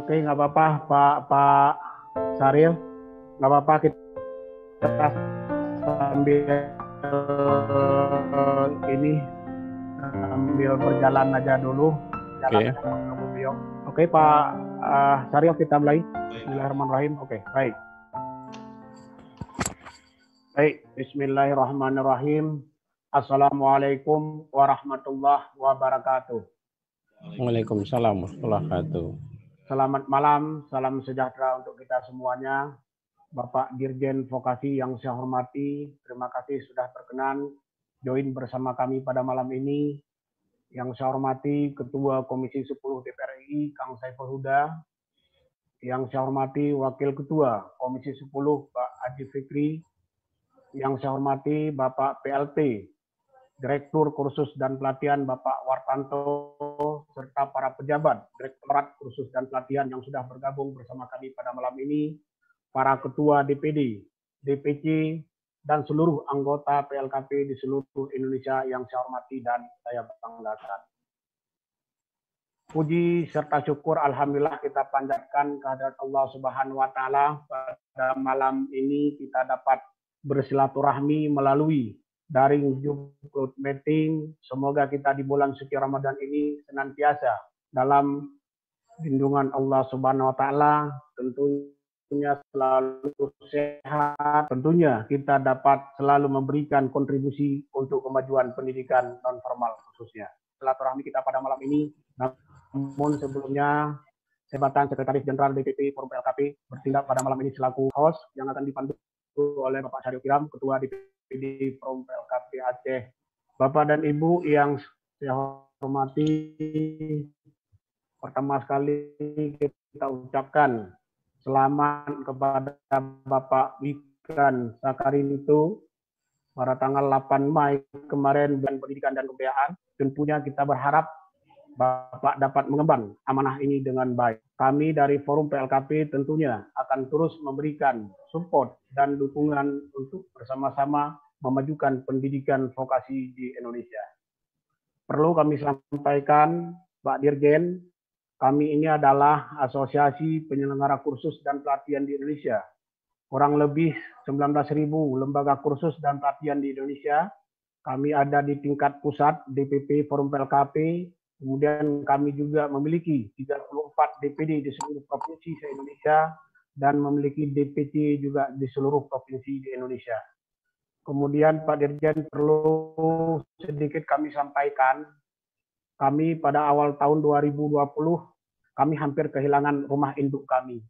Oke, nggak apa-apa, Pak Saril, nggak apa-apa kita sambil ini sambil berjalan aja dulu. Oke. Oke, Pak Saril, kita mulai. Bismillahirrahmanirrahim. Oke, baik. Baik, Bismillahirrahmanirrahim. Assalamualaikum warahmatullahi wabarakatuh. Waalaikumsalam warahmatullahi wabarakatuh. Selamat malam, salam sejahtera untuk kita semuanya. Bapak Dirjen Vokasi yang saya hormati, terima kasih sudah berkenan join bersama kami pada malam ini. Yang saya hormati Ketua Komisi 10 DPR RI, Kang Saiful Huda. Yang saya hormati Wakil Ketua Komisi 10, Pak Haji Fikri. Yang saya hormati Bapak PLT, Direktur Kursus dan Pelatihan Bapak Wartanto, serta para pejabat Direktorat Kursus dan Pelatihan yang sudah bergabung bersama kami pada malam ini, para Ketua DPD, DPC, dan seluruh anggota PLKP di seluruh Indonesia yang saya hormati dan saya banggakan. Puji serta syukur Alhamdulillah kita panjatkan kehadirat Allah Subhanahu wa Ta'ala. Pada malam ini kita dapat bersilaturahmi melalui daring Zoom meeting. Semoga kita di bulan suci Ramadan ini senantiasa dalam lindungan Allah Subhanahu wa Ta'ala, tentunya selalu sehat, tentunya kita dapat selalu memberikan kontribusi untuk kemajuan pendidikan non formal khususnya. Silaturahmi kita pada malam ini, namun sebelumnya Jabatan Sekretaris Jenderal DPP Forum PLKP bertindak pada malam ini selaku host yang akan dipandu oleh Bapak Syaril Kiram, Ketua DPD Forum PLKP Aceh. Bapak dan Ibu yang saya hormati, pertama sekali kita ucapkan selamat kepada Bapak Wikran Sakarinto pada tanggal 8 Mei kemarin Bulan Pendidikan dan Kebudayaan. Tentunya kita berharap Bapak dapat mengemban amanah ini dengan baik. Kami dari Forum PLKP tentunya akan terus memberikan support dan dukungan untuk bersama-sama memajukan pendidikan vokasi di Indonesia. Perlu kami sampaikan, Pak Dirjen, kami ini adalah Asosiasi Penyelenggara Kursus dan Pelatihan di Indonesia. Kurang lebih 19.000 lembaga kursus dan pelatihan di Indonesia. Kami ada di tingkat pusat DPP Forum PLKP, kemudian kami juga memiliki 34 DPD di seluruh provinsi se-Indonesia dan memiliki DPC juga di seluruh provinsi di Indonesia. Kemudian Pak Dirjen perlu sedikit kami sampaikan, kami pada awal tahun 2020 kami hampir kehilangan rumah induk kami.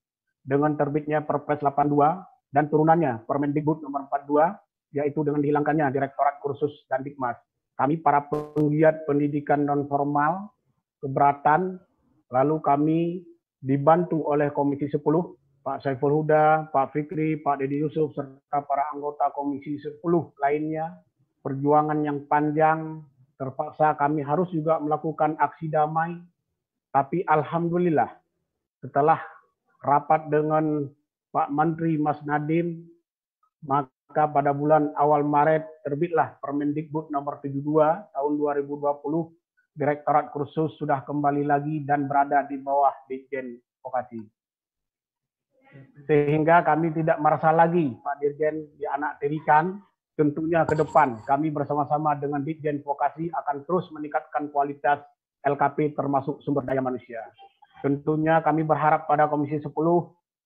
Dengan terbitnya Perpres 82 dan turunannya Permendikbud nomor 42, yaitu dengan dihilangkannya Direktorat Kursus dan Dikmas. Kami para penggiat pendidikan non formal keberatan, lalu kami dibantu oleh Komisi 10, Pak Saiful Huda, Pak Fikri, Pak Dedi Yusuf, serta para anggota Komisi 10 lainnya. Perjuangan yang panjang, terpaksa kami harus juga melakukan aksi damai, tapi Alhamdulillah setelah rapat dengan Pak Menteri Mas Nadiem, maka pada bulan awal Maret terbitlah Permendikbud nomor 72 tahun 2020, Direktorat Kursus sudah kembali lagi dan berada di bawah Ditjen Vokasi. Sehingga kami tidak merasa lagi Pak Dirjen dianaktirikan. Tentunya ke depan kami bersama-sama dengan Ditjen Vokasi akan terus meningkatkan kualitas LKP termasuk sumber daya manusia. Tentunya kami berharap pada Komisi 10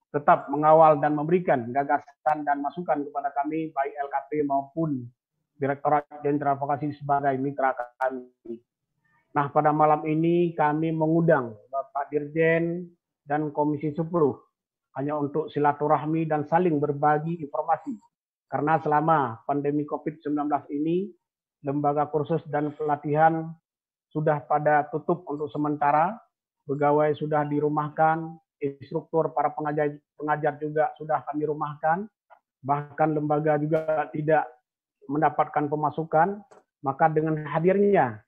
tetap mengawal dan memberikan gagasan dan masukan kepada kami, baik LKP maupun Direktorat Jenderal Vokasi sebagai mitra kami. Nah, pada malam ini kami mengundang Bapak Dirjen dan Komisi 10 hanya untuk silaturahmi dan saling berbagi informasi. Karena selama pandemi COVID-19 ini, lembaga kursus dan pelatihan sudah pada tutup untuk sementara, pegawai sudah dirumahkan, instruktur para pengajar juga sudah kami rumahkan, bahkan lembaga juga tidak mendapatkan pemasukan. Maka dengan hadirnya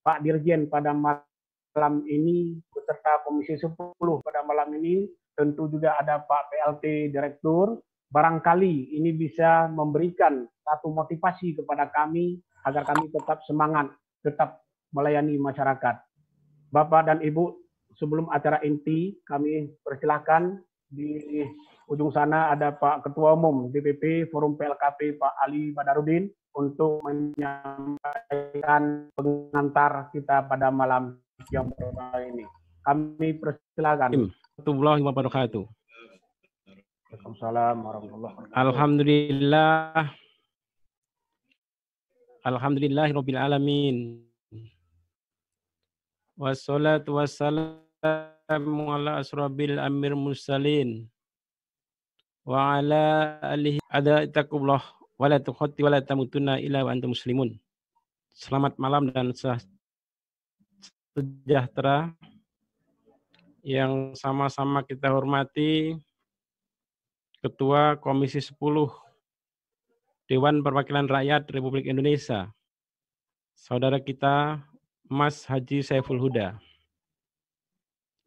Pak Dirjen pada malam ini beserta Komisi 10 pada malam ini, tentu juga ada Pak PLT Direktur, barangkali ini bisa memberikan satu motivasi kepada kami agar kami tetap semangat, tetap melayani masyarakat. Bapak dan Ibu sebelum acara inti, kami persilahkan di ujung sana ada Pak Ketua Umum DPP Forum PLKP Pak Ali Badarudin untuk menyampaikan pengantar kita pada malam yang pertama ini. Kami persilakan. Warahmatullahi wabarakatuh. Waalaikumsalam warahmatullahi wabarakatuh. Alhamdulillahirabbil alamin. Wassalatu wassalamu ala asrobil amir mursalin wa ala alihi ada taqullah wa la tukhati wa la tamutunna illa wa antum muslimun. Selamat malam dan sejahtera yang sama-sama kita hormati Ketua Komisi 10 Dewan Perwakilan Rakyat Republik Indonesia, saudara kita Mas Haji Saiful Huda.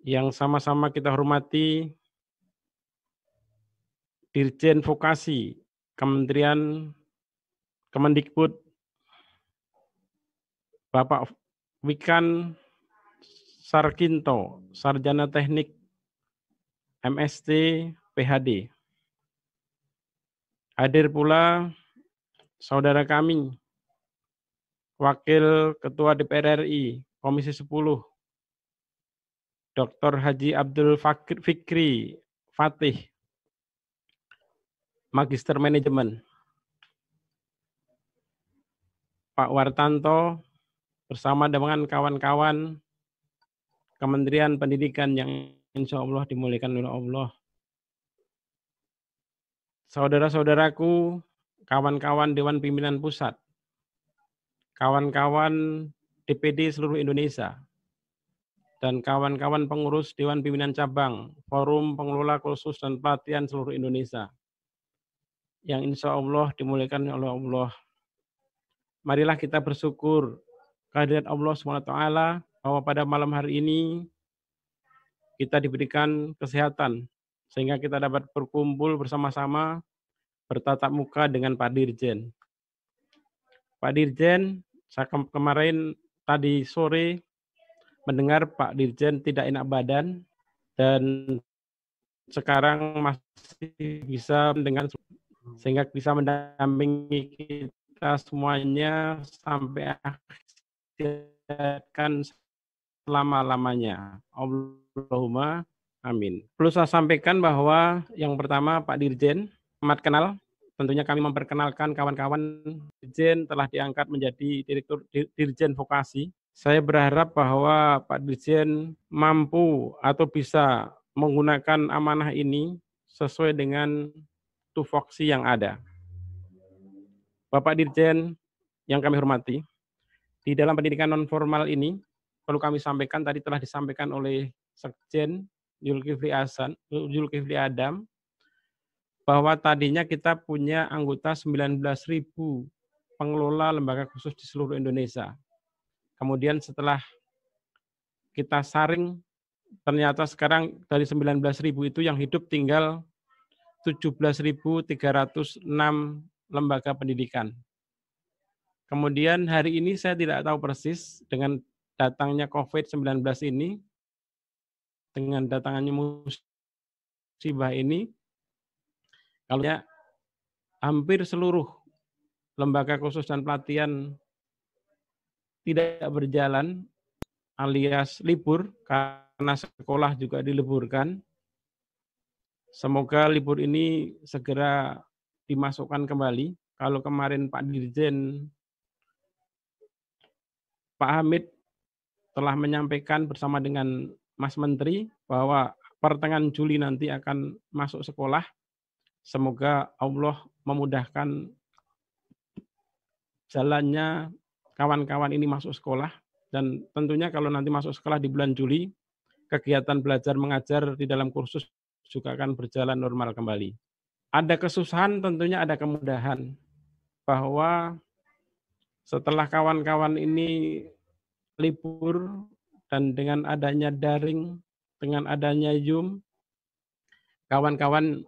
Yang sama-sama kita hormati Dirjen Vokasi Kementerian Kemendikbud Bapak Wikan Sarkinto, Sarjana Teknik MSc PhD. Hadir pula saudara kami, Wakil Ketua DPR RI Komisi 10, Dr. Haji Abdul Fikri Fatih, Magister Manajemen, Pak Wartanto, bersama dengan kawan-kawan Kementerian Pendidikan yang insya Allah dimuliakan oleh Allah. Saudara-saudaraku, kawan-kawan Dewan Pimpinan Pusat, kawan-kawan DPD seluruh Indonesia, dan kawan-kawan pengurus Dewan Pimpinan Cabang, Forum Pengelola Kursus dan Pelatihan seluruh Indonesia, yang insya Allah dimuliakan oleh Allah. Marilah kita bersyukur kehadirat Allah SWT bahwa pada malam hari ini kita diberikan kesehatan sehingga kita dapat berkumpul bersama-sama bertatap muka dengan Pak Dirjen. Pak Dirjen, saya kemarin tadi sore mendengar Pak Dirjen tidak enak badan dan sekarang masih bisa mendengar sehingga bisa mendampingi kita semuanya sampai akhirkan selama-lamanya. Allahumma amin. Perlu saya sampaikan bahwa yang pertama Pak Dirjen, selamat kenal. Tentunya kami memperkenalkan kawan-kawan Dirjen telah diangkat menjadi Direktur Dirjen Vokasi. Saya berharap bahwa Pak Dirjen mampu atau bisa menggunakan amanah ini sesuai dengan tupoksi yang ada. Bapak Dirjen yang kami hormati, di dalam pendidikan non formal ini perlu kami sampaikan, tadi telah disampaikan oleh Sekjen Zulkifli Adam, bahwa tadinya kita punya anggota 19.000 pengelola lembaga khusus di seluruh Indonesia. Kemudian setelah kita saring, ternyata sekarang dari 19.000 itu yang hidup tinggal 17.306 lembaga pendidikan. Kemudian hari ini saya tidak tahu persis dengan datangnya COVID-19 ini, dengan datangnya musibah ini, kalau ya hampir seluruh lembaga khusus dan pelatihan tidak berjalan alias libur karena sekolah juga diliburkan. Semoga libur ini segera dimasukkan kembali. Kalau kemarin Pak Dirjen Pak Hamid telah menyampaikan bersama dengan Mas Menteri bahwa pertengahan Juli nanti akan masuk sekolah. Semoga Allah memudahkan jalannya kawan-kawan ini masuk sekolah. Dan tentunya kalau nanti masuk sekolah di bulan Juli, kegiatan belajar mengajar di dalam kursus juga akan berjalan normal kembali. Ada kesusahan, tentunya ada kemudahan. Bahwa setelah kawan-kawan ini libur dan dengan adanya daring, dengan adanya Zoom, kawan-kawan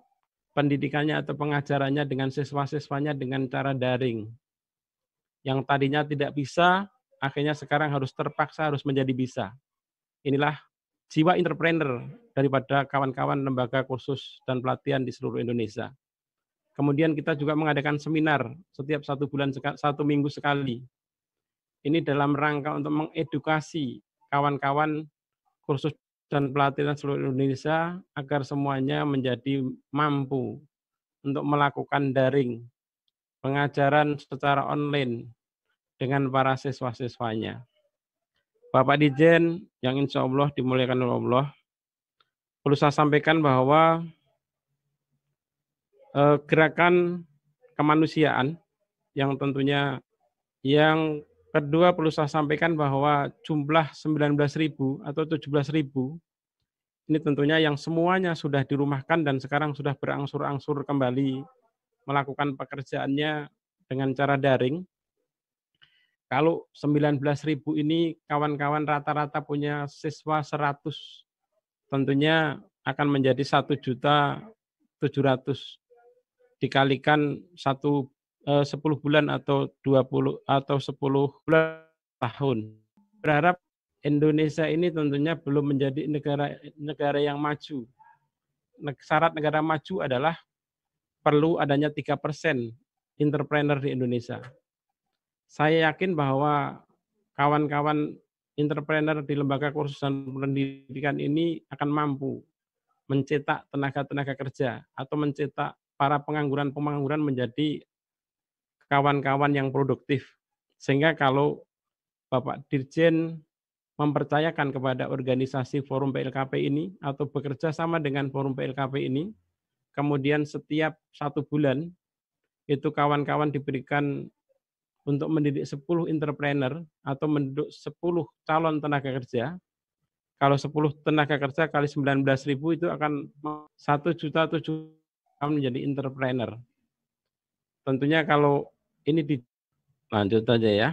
pendidikannya atau pengajarannya dengan siswa-siswanya dengan cara daring. Yang tadinya tidak bisa, akhirnya sekarang harus terpaksa harus menjadi bisa. Inilah jiwa entrepreneur daripada kawan-kawan lembaga kursus dan pelatihan di seluruh Indonesia. Kemudian kita juga mengadakan seminar setiap 1 minggu sekali. Ini dalam rangka untuk mengedukasi kawan-kawan kursus dan pelatihan seluruh Indonesia agar semuanya menjadi mampu untuk melakukan daring, pengajaran secara online dengan para siswa-siswanya. Bapak Dirjen yang insya Allah dimuliakan oleh Allah, perlu saya sampaikan bahwa gerakan kemanusiaan yang tentunya yang kedua perlu saya sampaikan bahwa jumlah 19.000 atau 17.000 ini tentunya yang semuanya sudah dirumahkan dan sekarang sudah berangsur-angsur kembali melakukan pekerjaannya dengan cara daring. Kalau 19.000 ini kawan-kawan rata-rata punya siswa 100, tentunya akan menjadi 1.700.000 dikalikan 10 bulan atau 20 atau 10 bulan tahun. Berharap Indonesia ini tentunya belum menjadi negara yang maju. Syarat negara maju adalah perlu adanya 3% entrepreneur di Indonesia. Saya yakin bahwa kawan-kawan entrepreneur di lembaga kursus dan pendidikan ini akan mampu mencetak tenaga-tenaga kerja atau mencetak para pengangguran-pengangguran menjadi kawan-kawan yang produktif. Sehingga kalau Bapak Dirjen mempercayakan kepada organisasi Forum PLKP ini atau bekerja sama dengan Forum PLKP ini, kemudian setiap 1 bulan itu kawan-kawan diberikan untuk mendidik 10 entrepreneur atau mendidik 10 calon tenaga kerja. Kalau 10 tenaga kerja kali 19.000 itu akan 1.700.000 menjadi entrepreneur. Tentunya kalau ini lanjut aja ya.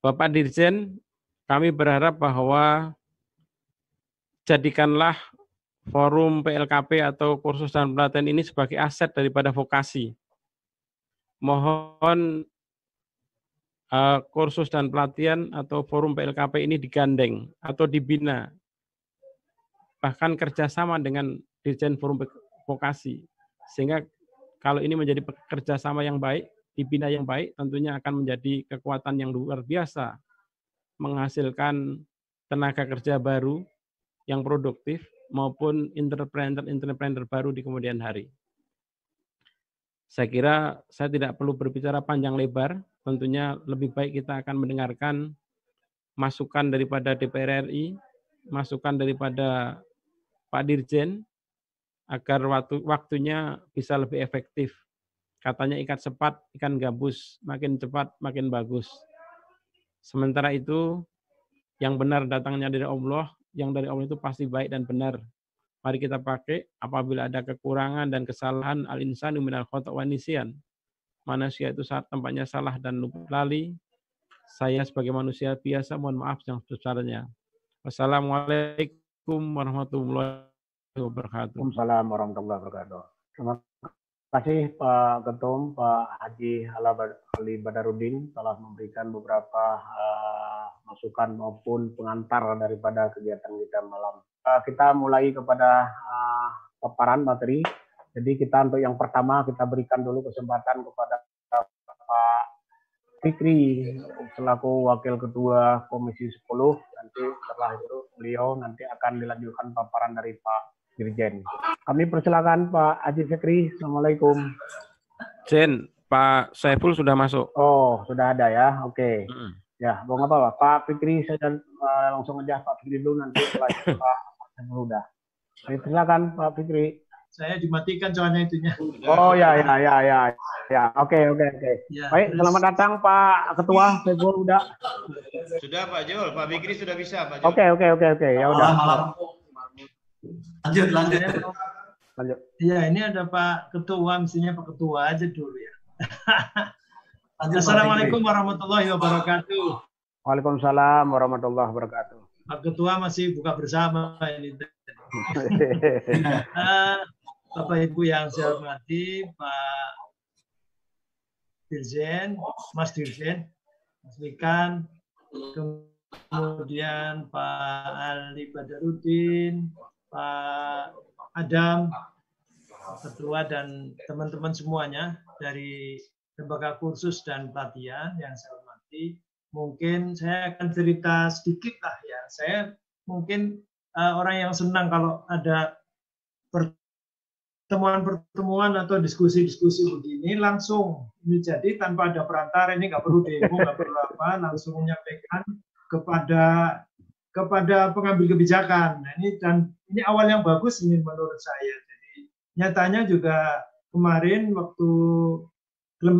Bapak Dirjen, kami berharap bahwa jadikanlah forum PLKP atau kursus dan pelatihan ini sebagai aset daripada vokasi. Mohon kursus dan pelatihan atau forum PLKP ini digandeng atau dibina, bahkan kerjasama dengan Dirjen Forum Vokasi, sehingga kalau ini menjadi kerjasama yang baik, dibina yang baik, tentunya akan menjadi kekuatan yang luar biasa, menghasilkan tenaga kerja baru yang produktif maupun entrepreneur baru di kemudian hari. Saya kira saya tidak perlu berbicara panjang lebar, tentunya lebih baik kita akan mendengarkan masukan daripada DPR RI, masukan daripada Pak Dirjen, agar waktunya bisa lebih efektif. Katanya ikat cepat, ikan gabus, makin cepat, makin bagus. Sementara itu, yang benar datangnya dari Allah, yang dari Allah itu pasti baik dan benar. Mari kita pakai apabila ada kekurangan dan kesalahan, al-insanu minal khata' wa nisyan. Manusia itu saat tempatnya salah dan lupa lali. Saya sebagai manusia biasa mohon maaf yang sebesarnya. Wassalamualaikum warahmatullahi wabarakatuh. Waalaikumsalam warahmatullahi wabarakatuh. Terima kasih Pak Ketum, Pak Haji Ali Badarudin telah memberikan beberapa masukan maupun pengantar daripada kegiatan kita malam. Kita mulai kepada paparan materi. Jadi kita untuk yang pertama kita berikan dulu kesempatan kepada Pak Fikri selaku Wakil Ketua Komisi 10. Nanti setelah itu beliau nanti akan dilanjutkan paparan dari Pak Dirjen. Kami persilakan Pak Haji Fikri. Assalamualaikum. Jen, Pak Saiful sudah masuk. Oh, sudah ada ya. Oke. Ya, mau apa Pak? Pak Fikri saya langsung aja Pak Fikri dulu nanti setelah itu Pak Saiful udah. Silakan Pak Fikri. Saya dimatikan soalnya itunya. Oh ya. Oke. Ya, baik, selamat datang Pak Ketua Saiful udah. Sudah Pak Jol, Pak Fikri sudah bisa Pak Jol. Oke. Ya udah. Lanjut. Ya, ini ada Pak Ketua, mestinya Pak Ketua aja dulu ya. Assalamualaikum warahmatullahi wabarakatuh. Waalaikumsalam warahmatullahi wabarakatuh. Pak Ketua masih buka bersama ini. Bapak Ibu yang saya hormati, Pak Dirjen, Mas Dirjen, Mas Wikan, kemudian Pak Ali Badarudin, Pak Adam, Ketua, dan teman-teman semuanya dari Lembaga Kursus dan Pelatihan yang saya hormati. Mungkin saya akan cerita sedikit lah ya. Saya mungkin orang yang senang kalau ada pertemuan-pertemuan atau diskusi-diskusi begini langsung. Ini jadi tanpa ada perantara, ini nggak perlu demo, nggak perlu apa, langsung menyampaikan kepada pengambil kebijakan. Nah, ini awal yang bagus ini menurut saya. Jadi nyatanya juga kemarin waktu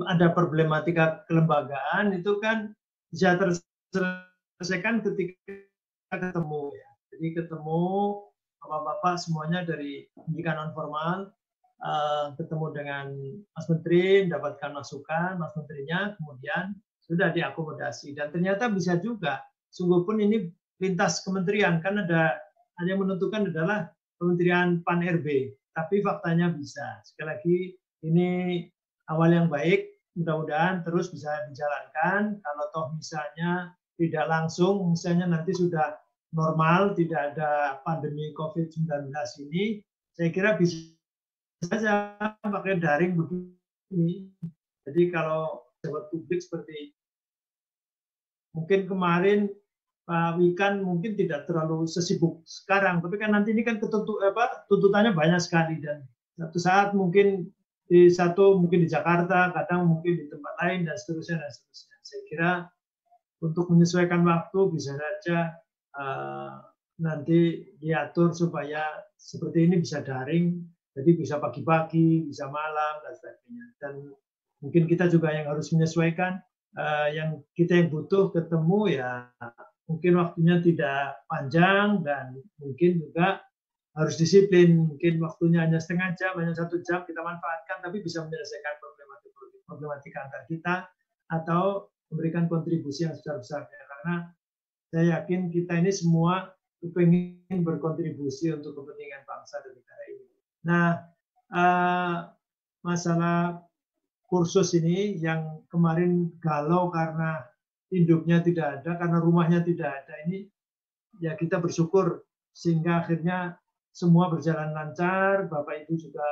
ada problematika kelembagaan itu kan bisa terselesaikan ketika ketemu ya. Jadi ketemu bapak-bapak semuanya dari pendidikan non formal, ketemu dengan Mas Menteri, mendapatkan masukan Mas Menterinya, kemudian sudah diakomodasi. Dan ternyata bisa juga, sungguh pun ini lintas kementerian, kan ada yang menentukan adalah Kementerian Pan-RB, tapi faktanya bisa. Sekali lagi, ini awal yang baik, mudah-mudahan terus bisa dijalankan. Kalau toh misalnya tidak langsung, misalnya nanti sudah normal, tidak ada pandemi COVID-19 ini, saya kira bisa saja pakai daring begini. Jadi kalau pejabat publik seperti mungkin kemarin Pak Wikan mungkin tidak terlalu sesibuk sekarang, tapi kan nanti ini kan tuntutannya banyak sekali, dan satu saat mungkin mungkin di Jakarta, kadang mungkin di tempat lain, dan seterusnya dan seterusnya. Saya kira untuk menyesuaikan waktu bisa saja nanti diatur supaya seperti ini bisa daring, jadi bisa pagi-pagi, bisa malam, dan sebagainya. Dan mungkin kita juga yang harus menyesuaikan, yang butuh ketemu ya mungkin waktunya tidak panjang, dan mungkin juga harus disiplin. Mungkin waktunya hanya setengah jam, hanya 1 jam kita manfaatkan, tapi bisa menyelesaikan problematika antar kita atau memberikan kontribusi yang besar-besarnya. Karena saya yakin kita ini semua ingin berkontribusi untuk kepentingan bangsa dan negara ini. Nah, masalah kursus ini yang kemarin galau karena induknya tidak ada, karena rumahnya tidak ada, ini ya kita bersyukur sehingga akhirnya semua berjalan lancar. Bapak Ibu juga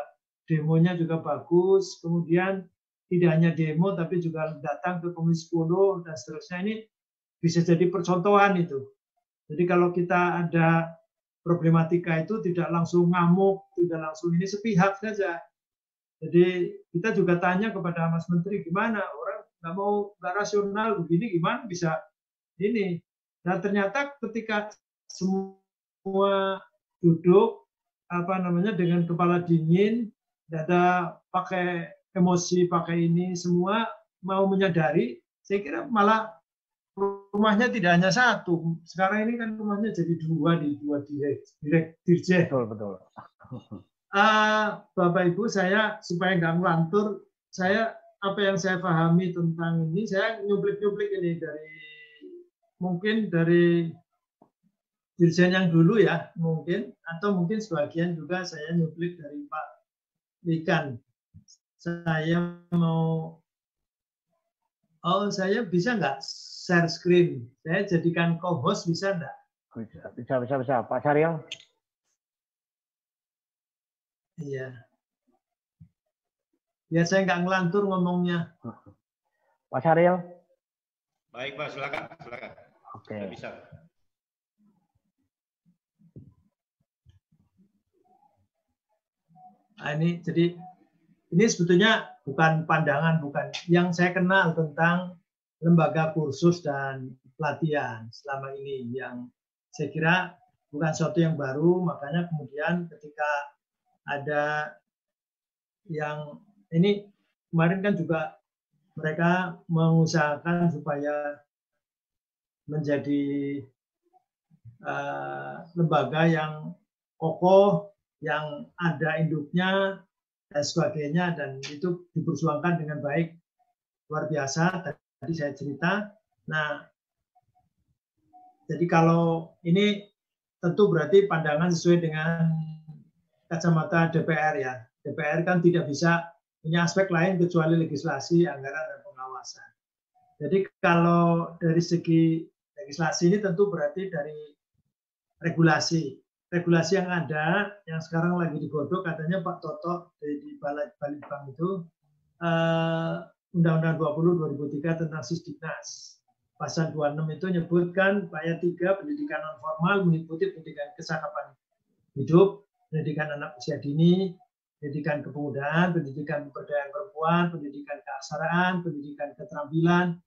demonya juga bagus, kemudian tidak hanya demo tapi juga datang ke Komisi 10 dan seterusnya. Ini bisa jadi percontohan itu. Jadi kalau kita ada problematika itu tidak langsung ngamuk, tidak langsung ini, sepihak saja. Jadi kita juga tanya kepada Mas Menteri, gimana orang nggak rasional begini, gimana bisa ini? Nah ternyata ketika semua duduk dengan kepala dingin, tidak ada pakai emosi, pakai ini, semua mau menyadari, saya kira malah rumahnya tidak hanya 1. Sekarang ini kan rumahnya jadi 2 di 2 dirjen. Betul. Bapak Ibu, saya supaya nggak ngelantur, apa yang saya pahami tentang ini, saya nyuplik ini mungkin dari dirjen yang dulu ya, mungkin, atau mungkin sebagian juga saya nyuplik dari Pak Wikan. Saya bisa nggak share screen? Saya jadikan co-host, bisa nggak? Bisa. Pak Syariel? Iya. Biar saya nggak ngelantur ngomongnya. Pak Syariel? Baik Pak, silakan. Oke. Bisa. Nah, ini sebetulnya bukan pandangan, bukan yang saya kenal tentang lembaga kursus dan pelatihan selama ini, yang saya kira bukan sesuatu yang baru. Makanya kemudian ketika ada yang ini kemarin kan juga mereka mengusahakan supaya menjadi lembaga yang kokoh, yang ada induknya dan sebagainya, dan itu diperjuangkan dengan baik, luar biasa. Tadi saya cerita. Nah, jadi kalau ini tentu berarti pandangan sesuai dengan kacamata DPR ya. DPR kan tidak bisa punya aspek lain kecuali legislasi, anggaran, dan pengawasan. Jadi kalau dari segi Legislasi ini tentu berarti dari regulasi. Regulasi yang ada, yang sekarang lagi digodok, katanya Pak Toto di Balitbang itu, Undang-Undang 20 2003 tentang Sisdiknas. Pasal 26 itu menyebutkan ayat 3, pendidikan non formal meliputi pendidikan kecakapan hidup, pendidikan anak usia dini, pendidikan kepemudaan, pendidikan pemberdayaan perempuan, pendidikan keaksaraan, pendidikan keterampilan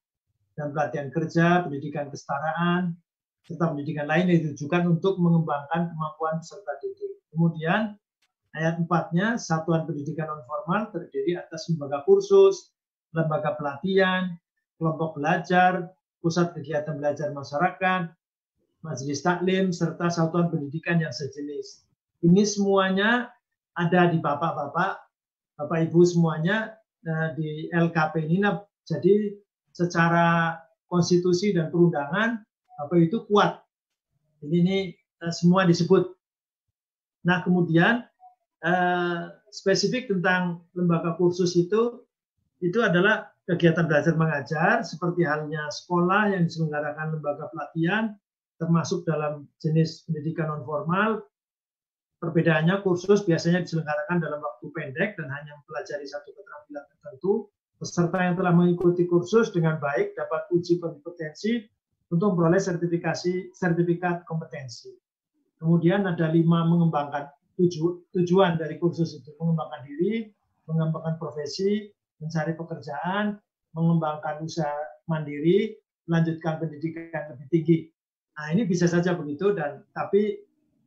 dan pelatihan kerja, pendidikan kesetaraan, serta pendidikan lain yang ditujukan untuk mengembangkan kemampuan peserta didik. Kemudian ayat 4-nya, satuan pendidikan non formal terdiri atas lembaga kursus, lembaga pelatihan, kelompok belajar, pusat kegiatan belajar masyarakat, majelis taklim, serta satuan pendidikan yang sejenis. Ini semuanya ada di Bapak Ibu semuanya di LKP ini. Jadi secara konstitusi dan perundangan apa itu kuat. Ini semua disebut. Nah, kemudian spesifik tentang lembaga kursus itu adalah kegiatan belajar mengajar seperti halnya sekolah yang diselenggarakan lembaga pelatihan termasuk dalam jenis pendidikan non formal. Perbedaannya kursus biasanya diselenggarakan dalam waktu pendek dan hanya mempelajari satu keterampilan tertentu. Peserta yang telah mengikuti kursus dengan baik dapat uji kompetensi untuk memperoleh sertifikat kompetensi. Kemudian ada 5 mengembangkan tujuan dari kursus itu: mengembangkan diri, mengembangkan profesi, mencari pekerjaan, mengembangkan usaha mandiri, melanjutkan pendidikan lebih tinggi. Nah, ini bisa saja begitu, dan tapi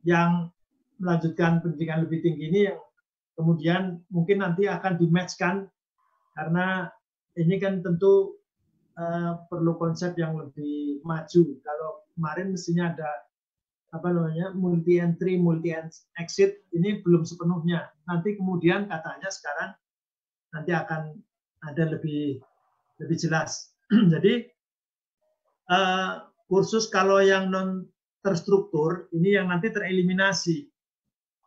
yang melanjutkan pendidikan lebih tinggi ini yang kemudian mungkin nanti akan di-match-kan, karena ini kan tentu perlu konsep yang lebih maju. Kalau kemarin mestinya ada multi entry, multi exit, ini belum sepenuhnya. Nanti kemudian katanya sekarang nanti akan ada lebih jelas. Jadi kursus kalau yang non terstruktur ini yang nanti tereliminasi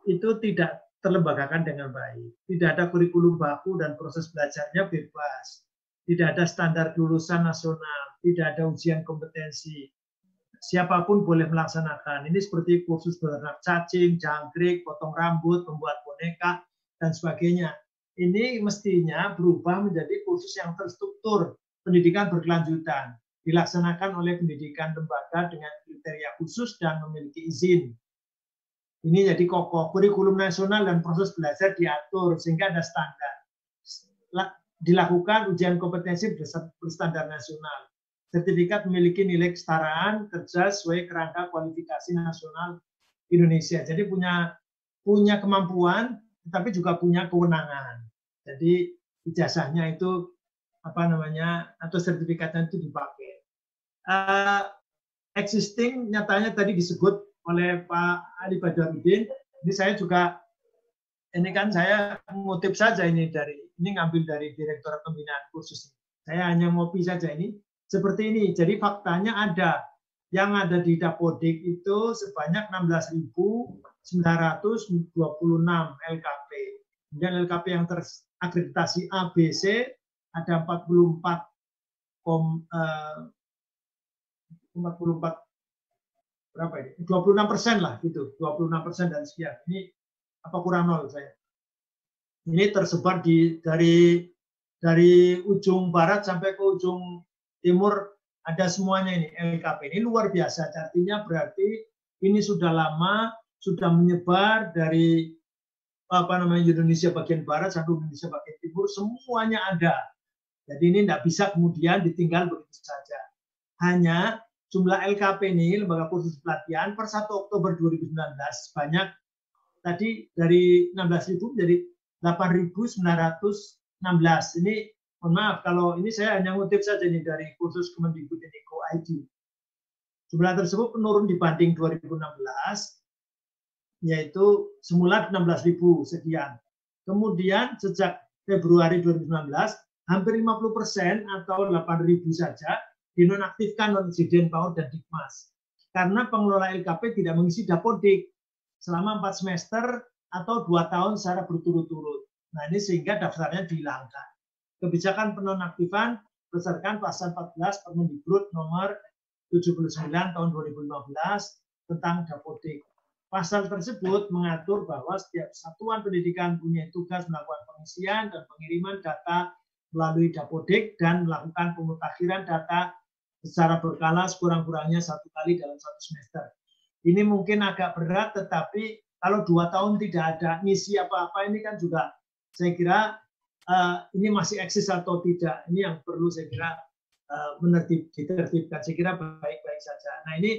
itu tidak terlembagakan dengan baik. Tidak ada kurikulum baku dan proses belajarnya bebas. Tidak ada standar lulusan nasional, tidak ada ujian kompetensi. Siapapun boleh melaksanakan. Ini seperti kursus beternak cacing, jangkrik, potong rambut, membuat boneka, dan sebagainya. Ini mestinya berubah menjadi kursus yang terstruktur, pendidikan berkelanjutan, dilaksanakan oleh pendidikan lembaga dengan kriteria khusus dan memiliki izin. Ini jadi kokoh, kurikulum nasional dan proses belajar diatur sehingga ada standar. Dilakukan ujian kompetensi berstandar nasional. Sertifikat memiliki nilai kesetaraan kerja sesuai kerangka kualifikasi nasional Indonesia. Jadi punya kemampuan, tetapi juga punya kewenangan. Jadi ijazahnya itu atau sertifikatnya itu dipakai. Existing nyatanya tadi disebut oleh Pak Ali Badrudin. Ini saya juga, ini kan saya mengutip saja ini ngambil dari Direktorat Pembinaan Kursus. Saya hanya ngopi saja ini. Seperti ini. Jadi faktanya ada yang ada di Dapodik itu sebanyak 16.926 LKP. Kemudian LKP yang terakreditasi A, B, C ada 44 berapa ini? 26% lah gitu, 26% dan sekian. Ini apa kurang nol saya. Ini tersebar dari ujung barat sampai ke ujung timur, ada semuanya ini LKP. Ini luar biasa. Artinya berarti ini sudah lama, sudah menyebar dari Indonesia bagian barat sampai Indonesia bagian timur, semuanya ada. Jadi ini tidak bisa kemudian ditinggal begitu saja. Hanya jumlah LKP ini, lembaga kursus pelatihan, per 1 Oktober 2019 banyak tadi dari 16.000 menjadi 8.916. Ini mohon maaf kalau ini saya hanya ngutip saja ini dari kursus Kemendikbud.Go ID. Jumlah tersebut menurun dibanding 2016, yaitu semula 16.000 sekian. Kemudian sejak Februari 2019, hampir 50% atau 8.000 saja dinonaktifkan oleh Dirjen PAUD dan Dikmas. Karena pengelola LKP tidak mengisi Dapodik selama 4 semester atau 2 tahun secara berturut-turut. Nah, ini sehingga daftarnya dihilangkan. Kebijakan penonaktifan berdasarkan pasal 14 Permendikbud nomor 79 tahun 2015 tentang Dapodik. Pasal tersebut mengatur bahwa setiap satuan pendidikan punya tugas melakukan pengisian dan pengiriman data melalui Dapodik dan melakukan pemutakhiran data secara berkala sekurang-kurangnya 1 kali dalam 1 semester. Ini mungkin agak berat, tetapi kalau 2 tahun tidak ada ngisi apa-apa, ini kan juga saya kira ini masih eksis atau tidak. Ini yang perlu saya kira ditertibkan. Saya kira baik-baik saja. Nah ini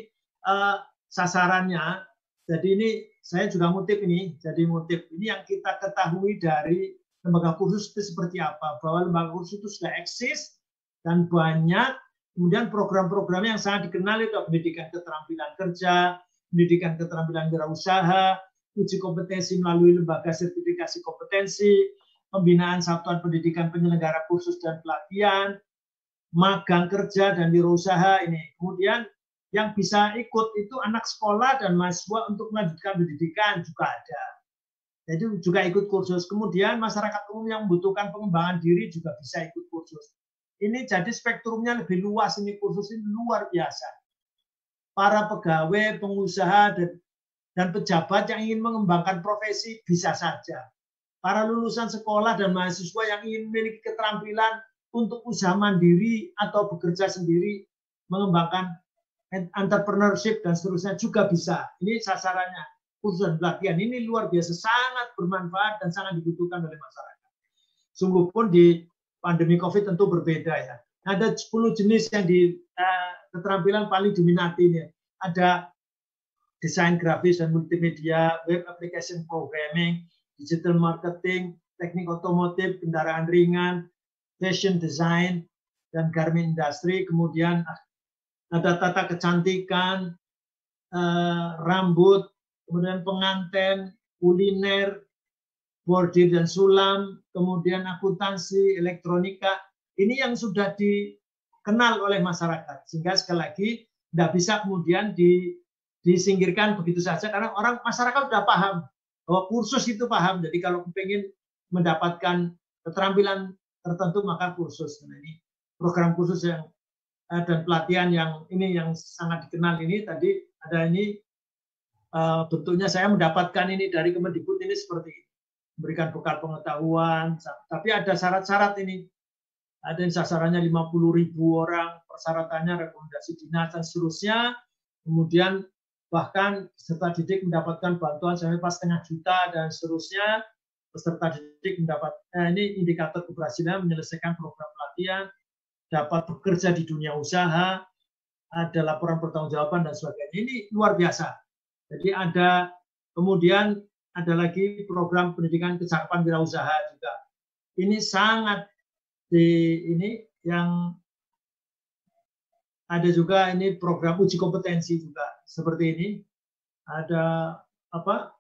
sasarannya. Jadi ini saya juga ngutip ini. Jadi ngutip ini yang kita ketahui dari lembaga kursus itu seperti apa. Bahwa lembaga kursus itu sudah eksis dan banyak. Kemudian program-program yang sangat dikenal itu pendidikan keterampilan kerja, pendidikan keterampilan wirausaha, uji kompetensi melalui lembaga sertifikasi kompetensi, pembinaan satuan pendidikan penyelenggara kursus dan pelatihan, magang kerja dan wirausaha ini. Kemudian yang bisa ikut itu anak sekolah dan mahasiswa untuk melanjutkan pendidikan juga ada. Jadi juga ikut kursus. Kemudian masyarakat umum yang membutuhkan pengembangan diri juga bisa ikut kursus. Ini jadi spektrumnya lebih luas, ini kursus ini luar biasa. Para pegawai, pengusaha, dan pejabat yang ingin mengembangkan profesi bisa saja. Para lulusan sekolah dan mahasiswa yang ingin memiliki keterampilan untuk usaha mandiri atau bekerja sendiri, mengembangkan entrepreneurship dan seterusnya juga bisa. Ini sasarannya. Kursus dan pelatihan ini luar biasa, sangat bermanfaat dan sangat dibutuhkan oleh masyarakat. Sungguh pun di pandemi COVID tentu berbeda ya. Ada 10 jenis yang di keterampilan paling diminati ini. Ada desain grafis dan multimedia, web application programming, digital marketing, teknik otomotif, kendaraan ringan, fashion design, dan garment industry. Kemudian ada tata kecantikan, rambut, kemudian pengantin, kuliner, bordir dan sulam, kemudian akuntansi, elektronika. Ini yang sudah dikenal oleh masyarakat. Sehingga sekali lagi tidak bisa kemudian disingkirkan begitu saja karena masyarakat sudah paham bahwa kursus itu paham. Jadi kalau ingin mendapatkan keterampilan tertentu maka kursus. Nah, ini program kursus yang dan pelatihan yang ini yang sangat dikenal ini tadi ada ini bentuknya saya mendapatkan ini dari Kemendikbud ini seperti ini. Memberikan bekal pengetahuan, tapi ada syarat-syarat ini. Ada yang sasarannya 50.000 orang, persyaratannya rekomendasi dinas dan seterusnya. Kemudian bahkan peserta didik mendapatkan bantuan sampai pas 500.000 dan seterusnya. Peserta didik mendapat ini indikator keberhasilan menyelesaikan program pelatihan, dapat bekerja di dunia usaha, ada laporan pertanggungjawaban dan sebagainya. Ini luar biasa. Jadi ada kemudian ada lagi program pendidikan kecakapan wirausaha juga. Ini sangat ini yang ada juga ini program uji kompetensi juga seperti ini. Ada apa?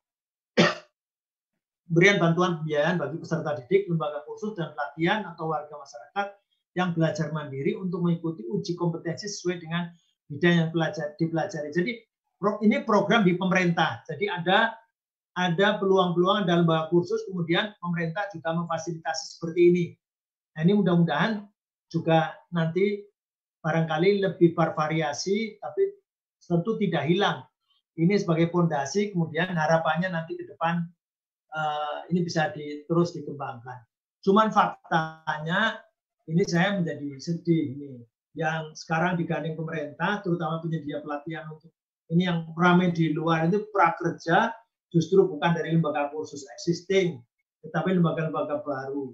Berian bantuan pembiayaan bagi peserta didik, lembaga kursus dan pelatihan atau warga masyarakat yang belajar mandiri untuk mengikuti uji kompetensi sesuai dengan bidang yang dipelajari. Jadi ini program di pemerintah. Jadi ada peluang-peluang dalam lembaga kursus, kemudian pemerintah juga memfasilitasi seperti ini. Nah, ini mudah-mudahan juga nanti barangkali lebih bervariasi, tapi tentu tidak hilang. Ini sebagai fondasi, kemudian harapannya nanti ke depan ini bisa terus dikembangkan. Cuman faktanya, ini saya menjadi sedih ini. Yang sekarang digandeng pemerintah, terutama penyedia pelatihan untuk ini yang ramai di luar itu prakerja, justru bukan dari lembaga kursus existing, tetapi lembaga-lembaga baru.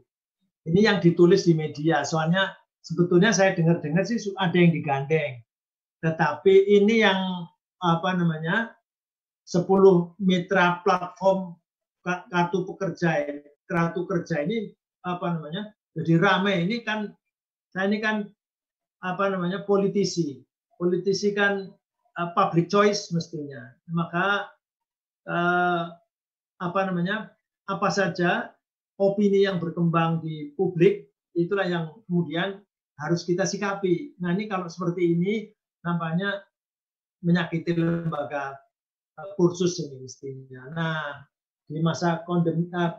Ini yang ditulis di media. Soalnya sebetulnya saya dengar-dengar sih ada yang digandeng. Tetapi ini yang apa namanya 10 mitra platform kartu kerja ini apa namanya jadi ramai. Ini kan saya ini kan apa namanya politisi kan public choice mestinya. Maka apa namanya apa saja opini yang berkembang di publik itulah yang kemudian harus kita sikapi. Nah ini kalau seperti ini nampaknya menyakiti lembaga kursus ini mestinya. Nah di masa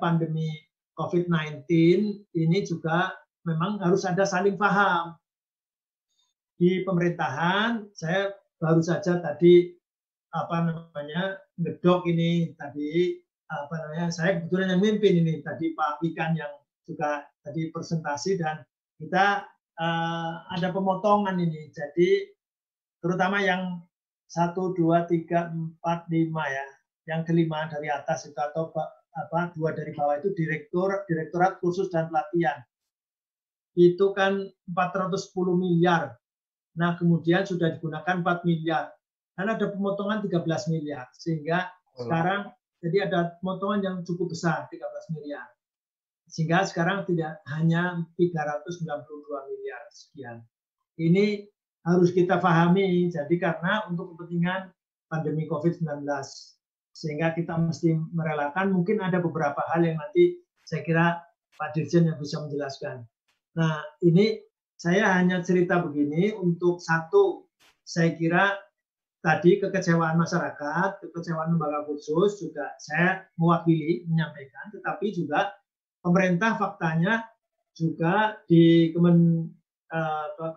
pandemi COVID-19 ini juga memang harus ada saling paham. di pemerintahan, saya baru saja tadi ngedok ini tadi saya kebetulan yang mimpin ini tadi Pak Wikan yang juga tadi presentasi, dan kita ada pemotongan ini. Jadi terutama yang 1, 2, 3, 4, 5 ya. Yang kelima dari atas itu atau 2 dari bawah itu Direktorat Khusus dan Pelatihan. Itu kan 410 miliar. Nah, kemudian sudah digunakan 4 miliar. Dan ada pemotongan 13 miliar. Sehingga sekarang jadi ada pemotongan yang cukup besar, 13 miliar. Sehingga sekarang tidak hanya 392 miliar sekian. Ini harus kita pahami, jadi karena untuk kepentingan pandemi COVID-19. Sehingga kita mesti merelakan, mungkin ada beberapa hal yang nanti saya kira Pak Dirjen yang bisa menjelaskan. Nah, ini saya hanya cerita begini untuk satu, saya kira tadi kekecewaan masyarakat, kekecewaan lembaga khusus juga saya mewakili menyampaikan, tetapi juga pemerintah faktanya juga di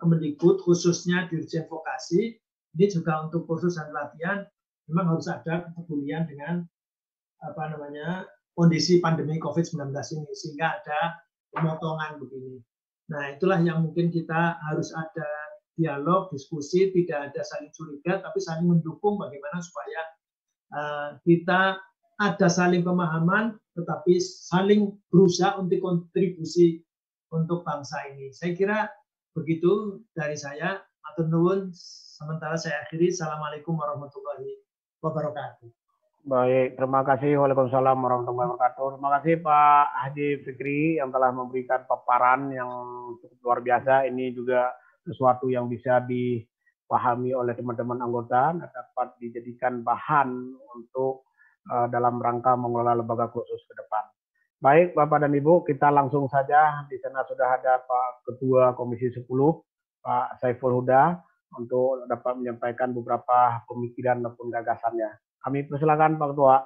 Kemendikbud khususnya Dirjen Vokasi ini juga untuk kursus dan pelatihan memang harus ada kepedulian dengan kondisi pandemi COVID-19 ini sehingga ada pemotongan begini. Nah, itulah yang mungkin kita harus ada dialog, diskusi, tidak ada saling curiga, tapi saling mendukung bagaimana supaya kita ada saling pemahaman, tetapi saling berusaha untuk kontribusi untuk bangsa ini. Saya kira begitu dari saya. Matur nuwun. Sementara saya akhiri. Assalamualaikum warahmatullahi wabarakatuh. Baik, terima kasih. Waalaikumsalam warahmatullahi wabarakatuh. Terima kasih Pak Haji Fikri yang telah memberikan paparan yang cukup luar biasa. Ini juga sesuatu yang bisa dipahami oleh teman-teman anggota, dapat dijadikan bahan untuk dalam rangka mengelola lembaga khusus ke depan. Baik, Bapak dan Ibu, kita langsung saja. Di sana sudah ada Pak Ketua Komisi 10, Pak Saiful Huda, untuk dapat menyampaikan beberapa pemikiran maupun gagasannya. Kami persilakan Pak Ketua.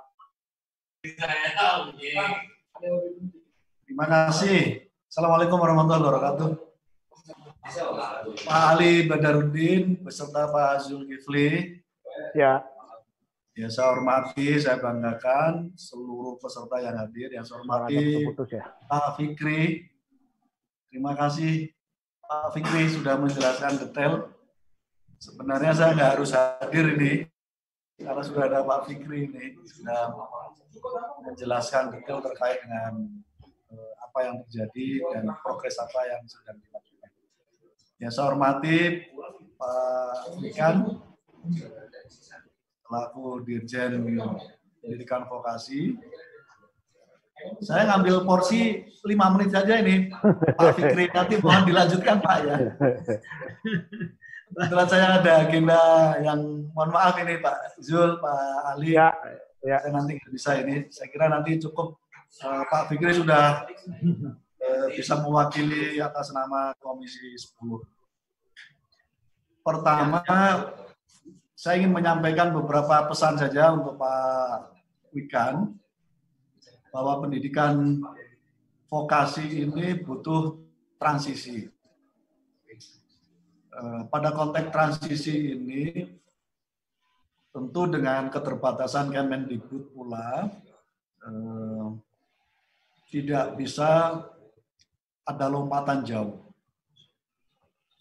Terima kasih. Assalamualaikum warahmatullahi wabarakatuh. Pak Ali Badarudin beserta Pak Zulkifli. Ya. Ya, saya hormati, saya banggakan seluruh peserta yang hadir. Yang saya hormati Pak Fikri. Terima kasih Pak Fikri sudah menjelaskan detail. Sebenarnya saya nggak harus hadir ini, karena sudah ada Pak Fikri ini sudah menjelaskan detail terkait dengan apa yang terjadi dan progres apa yang sedang dilakukan. Yang saya hormati Pak Wikan selaku Dirjen Pendidikan Vokasi. Saya ngambil porsi 5 menit saja ini, Pak Fikri. Nanti mohon dilanjutkan Pak ya. Setelah saya ada agenda yang mohon maaf ini Pak Zul, Pak Ali. Ya. Saya nanti nggak bisa ini. Saya kira nanti cukup Pak Fikri sudah bisa mewakili atas nama Komisi 10. Pertama, saya ingin menyampaikan beberapa pesan saja untuk Pak Wikan, bahwa pendidikan vokasi ini butuh transisi. Pada konteks transisi ini, tentu dengan keterbatasan Kemendikbud pula, tidak bisa ada lompatan jauh.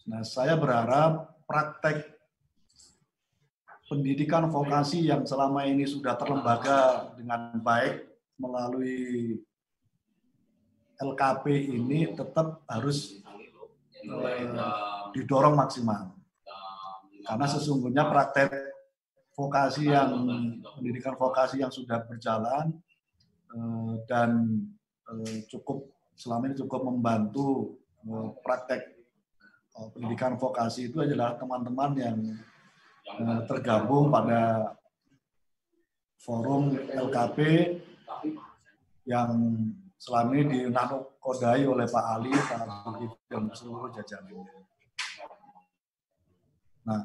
Nah, saya berharap praktek pendidikan vokasi yang selama ini sudah terlembaga dengan baik melalui LKP ini tetap harus didorong maksimal. Karena sesungguhnya praktek vokasi pendidikan vokasi yang sudah berjalan dan selama ini cukup membantu praktek pendidikan vokasi itu adalah teman-teman yang tergabung pada forum LKP yang selama ini dinakodai oleh Pak Ali, Pak Zulkifli, dan seluruh jajarannya. Nah,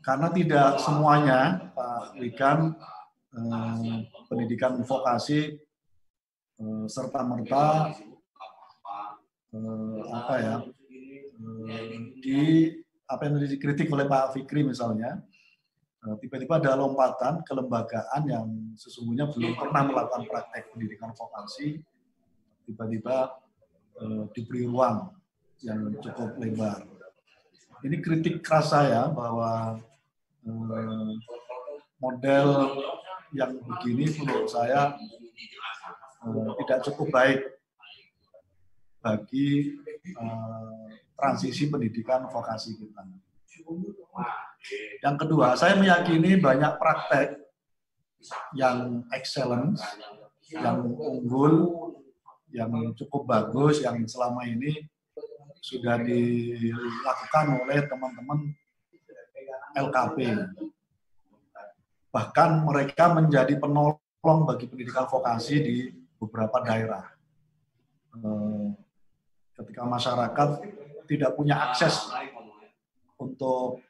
karena tidak semuanya Pak Wikan pendidikan vokasi serta merta apa yang dikritik oleh Pak Fikri misalnya, tiba-tiba ada lompatan kelembagaan yang sesungguhnya belum pernah melakukan praktek pendidikan vokasi, tiba-tiba diberi ruang yang cukup lebar. Ini kritik keras saya bahwa model yang begini menurut saya tidak cukup baik bagi transisi pendidikan vokasi kita. Yang kedua, saya meyakini banyak praktek yang excellent, yang unggul, yang cukup bagus, yang selama ini sudah dilakukan oleh teman-teman LKP. Bahkan mereka menjadi penolong bagi pendidikan vokasi di beberapa daerah. Ketika masyarakat tidak punya akses untuk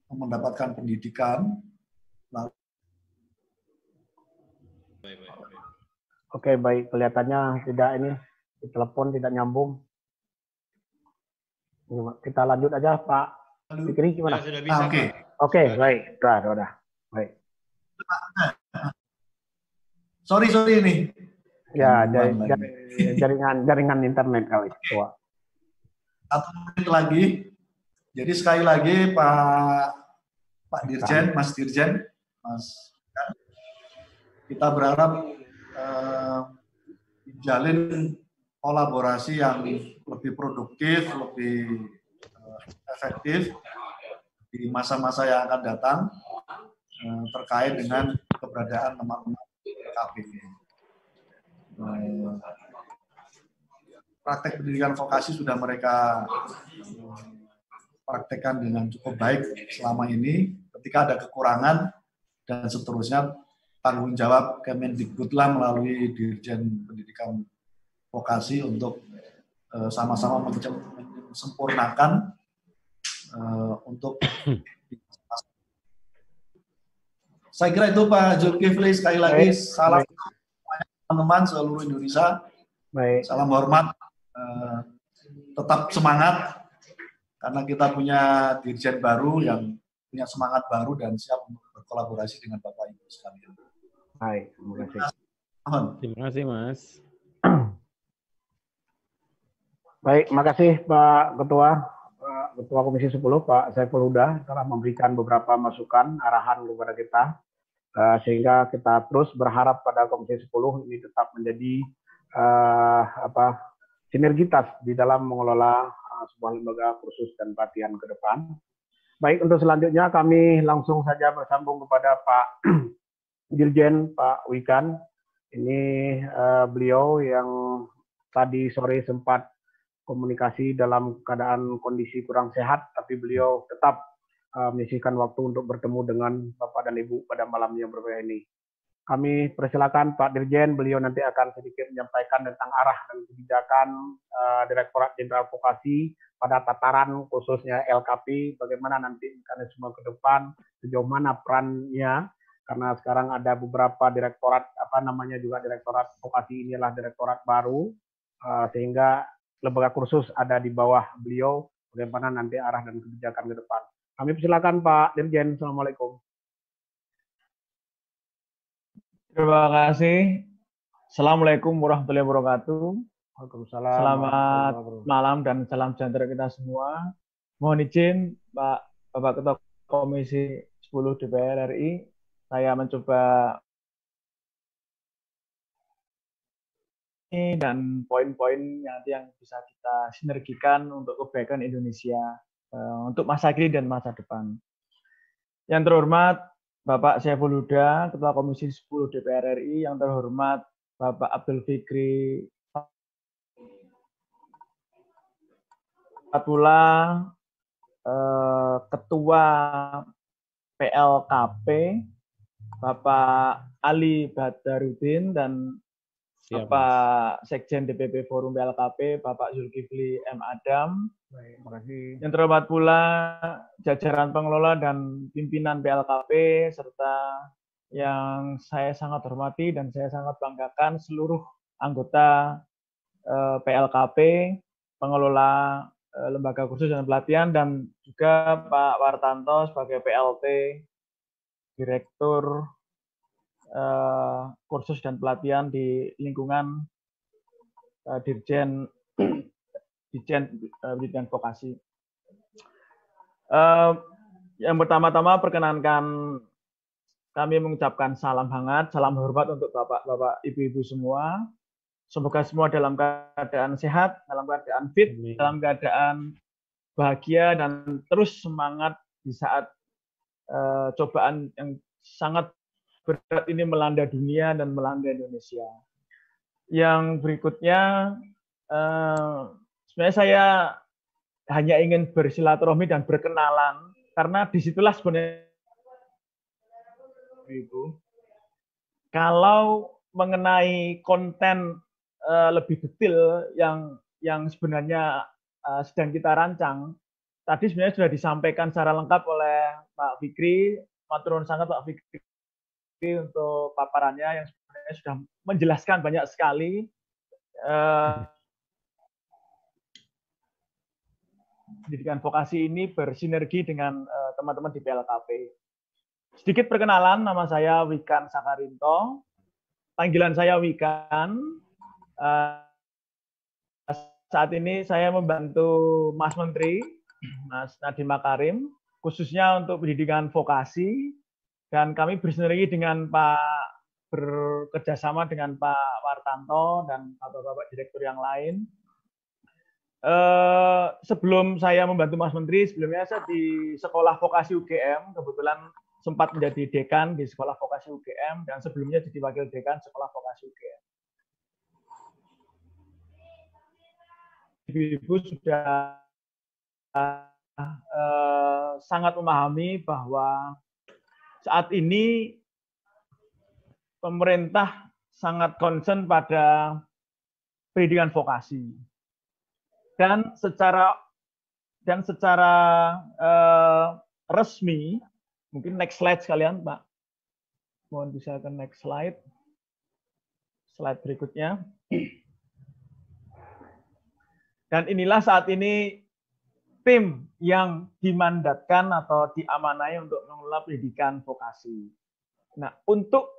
mendapatkan pendidikan. Oke, baik. Kelihatannya tidak ini, di telepon tidak nyambung. Kita lanjut aja, Pak Fikri, gimana? Sudah bisa, Oke. Pak. Baik. Sudah. Baik. Sorry ini. Ya, jaringan internet kali. Tua. 1 menit lagi. Jadi sekali lagi Pak Dirjen, Mas Dirjen, kita berharap jalin kolaborasi yang lebih produktif, lebih efektif di masa-masa yang akan datang terkait dengan keberadaan teman-teman KPV. Praktek pendidikan vokasi sudah mereka praktekkan dengan cukup baik selama ini. Ketika ada kekurangan dan seterusnya, tanggung jawab Kemendikbudlah melalui Dirjen Pendidikan Vokasi untuk sama-sama menyempurnakan untuk saya kira itu Pak Zulkifli. Sekali lagi salam teman-teman seluruh Indonesia. Baik. Salam hormat, tetap semangat karena kita punya dirjen baru yang punya semangat baru dan siap untuk berkolaborasi dengan Bapak Ibu sekalian. Baik, terima kasih. Terima kasih, Mas. Baik, makasih Pak Ketua Komisi 10 Pak Saiful Huda telah memberikan beberapa masukan arahan kepada kita sehingga kita terus berharap pada Komisi 10 ini tetap menjadi sinergitas di dalam mengelola sebuah lembaga kursus dan pelatihan ke depan. Baik, untuk selanjutnya kami langsung saja bersambung kepada Pak Dirjen Pak Wikan. Ini beliau yang tadi sore sempat komunikasi dalam keadaan kondisi kurang sehat, tapi beliau tetap menyisihkan waktu untuk bertemu dengan Bapak dan Ibu pada malam yang berbeda ini. Kami persilakan Pak Dirjen, beliau nanti akan sedikit menyampaikan tentang arah dan kebijakan Direktorat Jenderal Vokasi pada tataran khususnya LKP, bagaimana nanti mekanisme ke depan, sejauh mana perannya, karena sekarang ada beberapa direktorat, Direktorat Vokasi inilah direktorat baru, sehingga lembaga kursus ada di bawah beliau, bagaimana nanti arah dan kebijakan ke depan. Kami persilakan Pak Dirjen. Assalamualaikum. Terima kasih. Assalamualaikum warahmatullahi wabarakatuh. Waalaikumsalam. Selamat malam dan salam sejahtera kita semua. Mohon izin Bapak Ketua Komisi 10 DPR RI, saya mencoba dan poin-poin yang bisa kita sinergikan untuk kebaikan Indonesia untuk masa kini dan masa depan. Yang terhormat Bapak Saiful Huda, Ketua Komisi 10 DPR RI, yang terhormat Bapak Abdul Fikri, pula Ketua PLKP, Bapak Ali Badarudin, dan Bapak Sekjen DPP Forum PLKP, Bapak Zulkifli M. Adam. Baik, terima kasih. Yang terhormat pula jajaran pengelola dan pimpinan PLKP, serta yang saya sangat hormati dan saya sangat banggakan seluruh anggota PLKP, pengelola Lembaga Kursus dan Pelatihan, dan juga Pak Wartanto sebagai PLT Direktur Kursus dan Pelatihan di lingkungan Dirjen Pendidikan Vokasi. Yang pertama-tama perkenankan kami mengucapkan salam hangat, salam hormat untuk Bapak-Bapak, Ibu-Ibu semua. Semoga semua dalam keadaan sehat, dalam keadaan fit, dalam keadaan bahagia, dan terus semangat di saat cobaan yang sangat berat ini melanda dunia dan melanda Indonesia. Yang berikutnya, sebenarnya saya hanya ingin bersilaturahmi dan berkenalan, karena disitulah sebenarnya Ibu, kalau mengenai konten lebih detail yang sebenarnya sedang kita rancang, tadi sebenarnya sudah disampaikan secara lengkap oleh Pak Fikri. Matur nuwun sangat Pak Fikri untuk paparannya yang sebenarnya sudah menjelaskan banyak sekali. Pendidikan vokasi ini bersinergi dengan teman-teman di PLKP. Sedikit perkenalan, nama saya Wikan Sakarinto. Panggilan saya Wikan. Saat ini saya membantu Mas Menteri, Mas Nadiem Makarim, khususnya untuk pendidikan vokasi. Dan kami bersinergi dengan bekerjasama dengan Pak Wartanto dan Bapak-Bapak Direktur yang lain. Sebelum saya membantu Mas Menteri, sebelumnya saya di Sekolah Vokasi UGM, kebetulan sempat menjadi dekan di Sekolah Vokasi UGM, dan sebelumnya jadi wakil dekan Sekolah Vokasi UGM. Ibu-ibu sudah sangat memahami bahwa saat ini pemerintah sangat concern pada pendidikan vokasi. Dan secara resmi, mungkin next slide sekalian, Pak. Mohon bisa ke next slide. Slide berikutnya. Dan inilah saat ini tim yang dimandatkan atau diamanai untuk mengelola pendidikan vokasi. Nah, untuk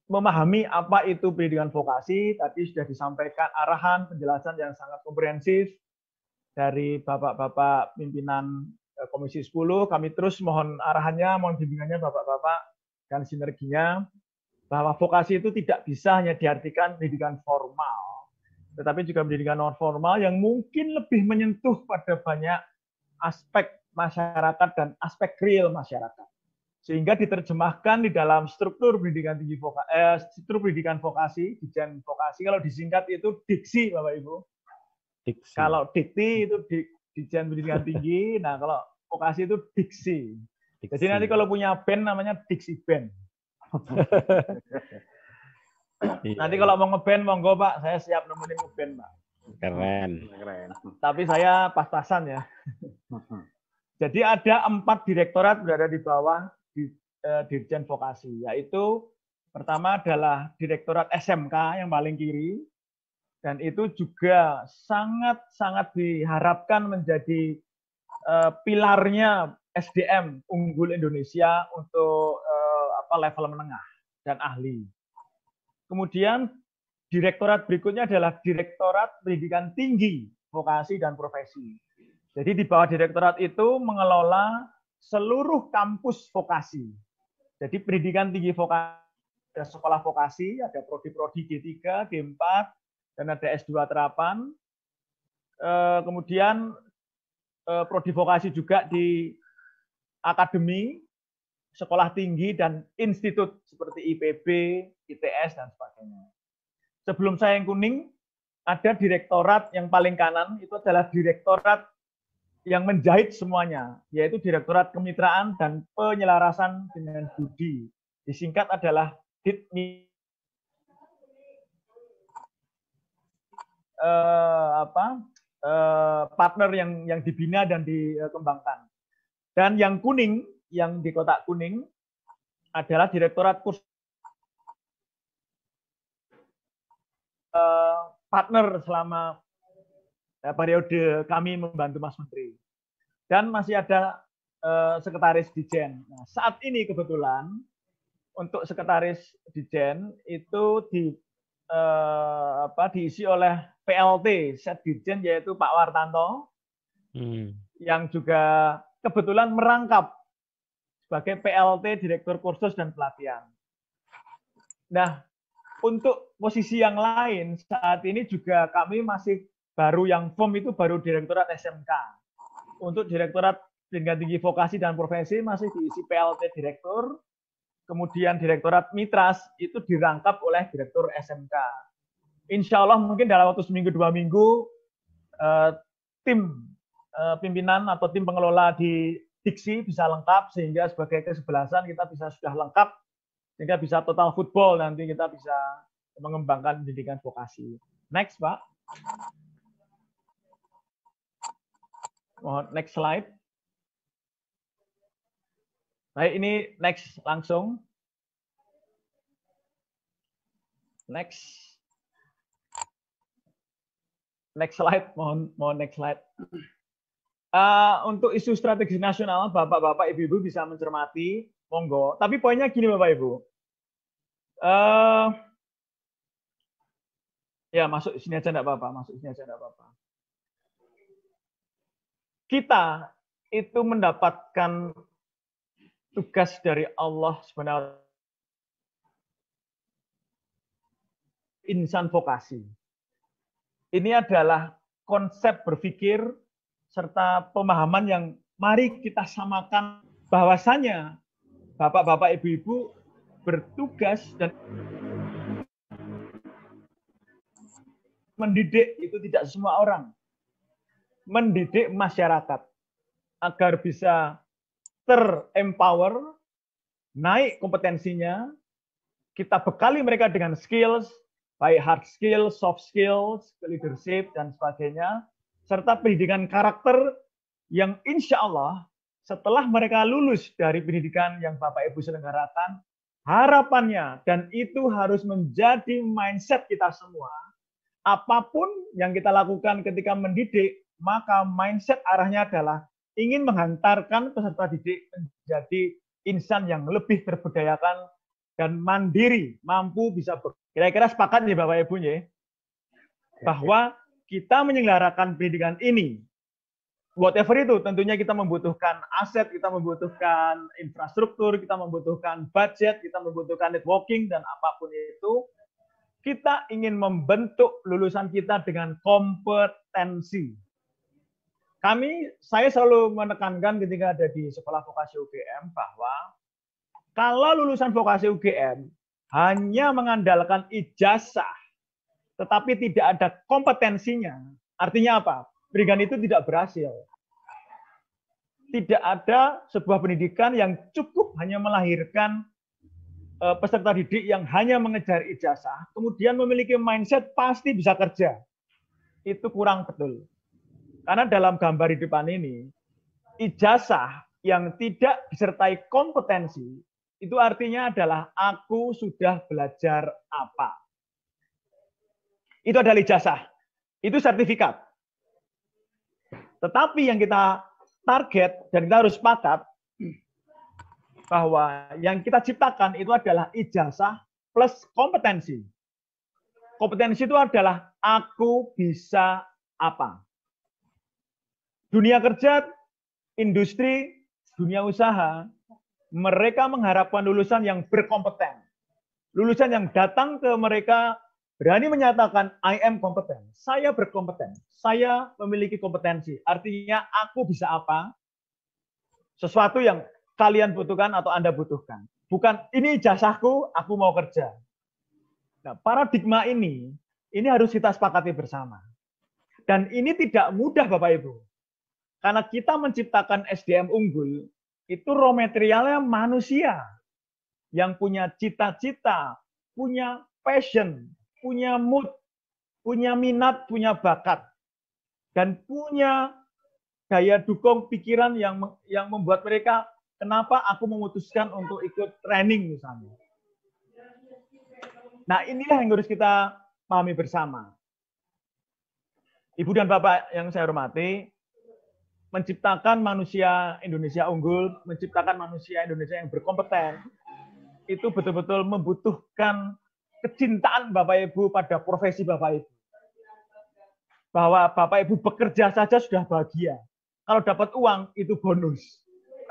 memahami apa itu pendidikan vokasi, tadi sudah disampaikan arahan, penjelasan yang sangat komprehensif dari Bapak-Bapak pimpinan Komisi 10, kami terus mohon arahannya, mohon bimbingannya Bapak-Bapak dan sinerginya, bahwa vokasi itu tidak bisa hanya diartikan pendidikan formal, tetapi juga pendidikan non formal yang mungkin lebih menyentuh pada banyak aspek masyarakat dan aspek real masyarakat. Sehingga diterjemahkan di dalam struktur pendidikan tinggi struktur pendidikan vokasi, Dirjen Vokasi, kalau disingkat itu diksi, Bapak Ibu. Diksi. Kalau dikti itu Dirjen Pendidikan Tinggi, nah kalau vokasi itu diksi. Jadi nanti kalau punya band namanya diksi band. Nanti kalau mau ngeband monggo Pak, saya siap nemenin ngeband Pak. Keren. Tapi saya pas-pasan ya. Jadi ada 4 direktorat berada di bawah Dirjen Vokasi, yaitu pertama adalah Direktorat SMK yang paling kiri, dan itu juga sangat-sangat diharapkan menjadi pilarnya SDM unggul Indonesia untuk level menengah dan ahli. Kemudian direktorat berikutnya adalah Direktorat Pendidikan Tinggi, Vokasi dan Profesi. Jadi di bawah direktorat itu mengelola seluruh kampus vokasi. Jadi pendidikan tinggi vokasi, ada sekolah vokasi, ada prodi-prodi G3, G4, dan ada S2 terapan. Kemudian prodi vokasi juga di akademi, sekolah tinggi, dan institut seperti IPB, ITS, dan sebagainya. Sebelum saya yang kuning, ada direktorat yang paling kanan, itu adalah direktorat yang menjahit semuanya, yaitu Direktorat Kemitraan dan Penyelarasan dengan Budi. Disingkat adalah DITMI. Partner yang dibina dan dikembangkan. Dan yang kuning, yang di kotak kuning, adalah Direktorat Kursus partner selama periode kami membantu Mas Menteri. Dan masih ada sekretaris Dijen. Nah, saat ini kebetulan untuk sekretaris Dijen itu diisi oleh PLT Set Dirjen, yaitu Pak Wartanto, yang juga kebetulan merangkap sebagai PLT Direktur Kursus dan Pelatihan. Nah, untuk posisi yang lain saat ini juga kami masih baru, yang form itu baru Direktorat SMK. Untuk Direktorat Pendidikan Tinggi Vokasi dan Profesi masih diisi PLT Direktur, kemudian Direktorat Mitras itu dirangkap oleh Direktur SMK. Insya Allah mungkin dalam waktu seminggu 2 minggu tim pimpinan atau tim pengelola di Diksi bisa lengkap, sehingga sebagai kesebelasan kita bisa sudah lengkap, sehingga bisa total football, nanti kita bisa mengembangkan pendidikan vokasi. Next, Pak. Mohon next slide. Baik, ini next langsung. Next. Next slide, mohon next slide. Untuk isu strategis nasional, Bapak-Bapak, Ibu-Ibu bisa mencermati, monggo. Tapi poinnya gini, Bapak Ibu. Ya, masuk sini aja enggak apa-apa, Kita itu mendapatkan tugas dari Allah sebenarnya insan vokasi. Ini adalah konsep berpikir serta pemahaman yang mari kita samakan, bahwasanya Bapak-bapak, Ibu-ibu bertugas dan mendidik itu tidak semua orang. Mendidik masyarakat agar bisa terempower, naik kompetensinya, kita bekali mereka dengan skills, baik hard skills, soft skills, leadership, dan sebagainya, serta pendidikan karakter yang insya Allah setelah mereka lulus dari pendidikan yang Bapak Ibu selenggarakan, harapannya, dan itu harus menjadi mindset kita semua, apapun yang kita lakukan ketika mendidik, maka mindset arahnya adalah ingin menghantarkan peserta didik menjadi insan yang lebih terberdayakan dan mandiri, mampu bisa kira-kira sepakat nih Bapak Ibu ya, bahwa kita menyelenggarakan pendidikan ini, whatever itu, tentunya kita membutuhkan aset, kita membutuhkan infrastruktur, kita membutuhkan budget, kita membutuhkan networking, dan apapun itu, kita ingin membentuk lulusan kita dengan kompetensi. Saya selalu menekankan ketika ada di sekolah vokasi UGM bahwa kalau lulusan vokasi UGM hanya mengandalkan ijazah, tetapi tidak ada kompetensinya, artinya apa? Pendidikan itu tidak berhasil. Tidak ada sebuah pendidikan yang cukup hanya melahirkan peserta didik yang hanya mengejar ijazah, kemudian memiliki mindset pasti bisa kerja. Itu kurang betul. Karena dalam gambar di depan ini, ijazah yang tidak disertai kompetensi, itu artinya adalah aku sudah belajar apa. Itu adalah ijazah. Itu sertifikat. Tetapi yang kita target, dan kita harus sepakat, bahwa yang kita ciptakan itu adalah ijazah plus kompetensi. Kompetensi itu adalah aku bisa apa. Dunia kerja, industri, dunia usaha, mereka mengharapkan lulusan yang berkompeten. Lulusan yang datang ke mereka berani menyatakan, I am kompeten, saya berkompeten, saya memiliki kompetensi. Artinya aku bisa apa, sesuatu yang kalian butuhkan atau Anda butuhkan. Bukan, ini ijazahku, aku mau kerja. Nah, paradigma ini harus kita sepakati bersama. Dan ini tidak mudah Bapak Ibu. Karena kita menciptakan SDM unggul, itu raw materialnya manusia yang punya cita-cita, punya passion, punya mood, punya minat, punya bakat, dan punya daya dukung pikiran yang membuat mereka, kenapa aku memutuskan untuk ikut training misalnya. Nah, inilah yang harus kita pahami bersama. Ibu dan Bapak yang saya hormati, menciptakan manusia Indonesia unggul, menciptakan manusia Indonesia yang berkompeten, itu betul-betul membutuhkan kecintaan Bapak Ibu pada profesi Bapak Ibu. Bahwa Bapak Ibu bekerja saja sudah bahagia. Kalau dapat uang itu bonus.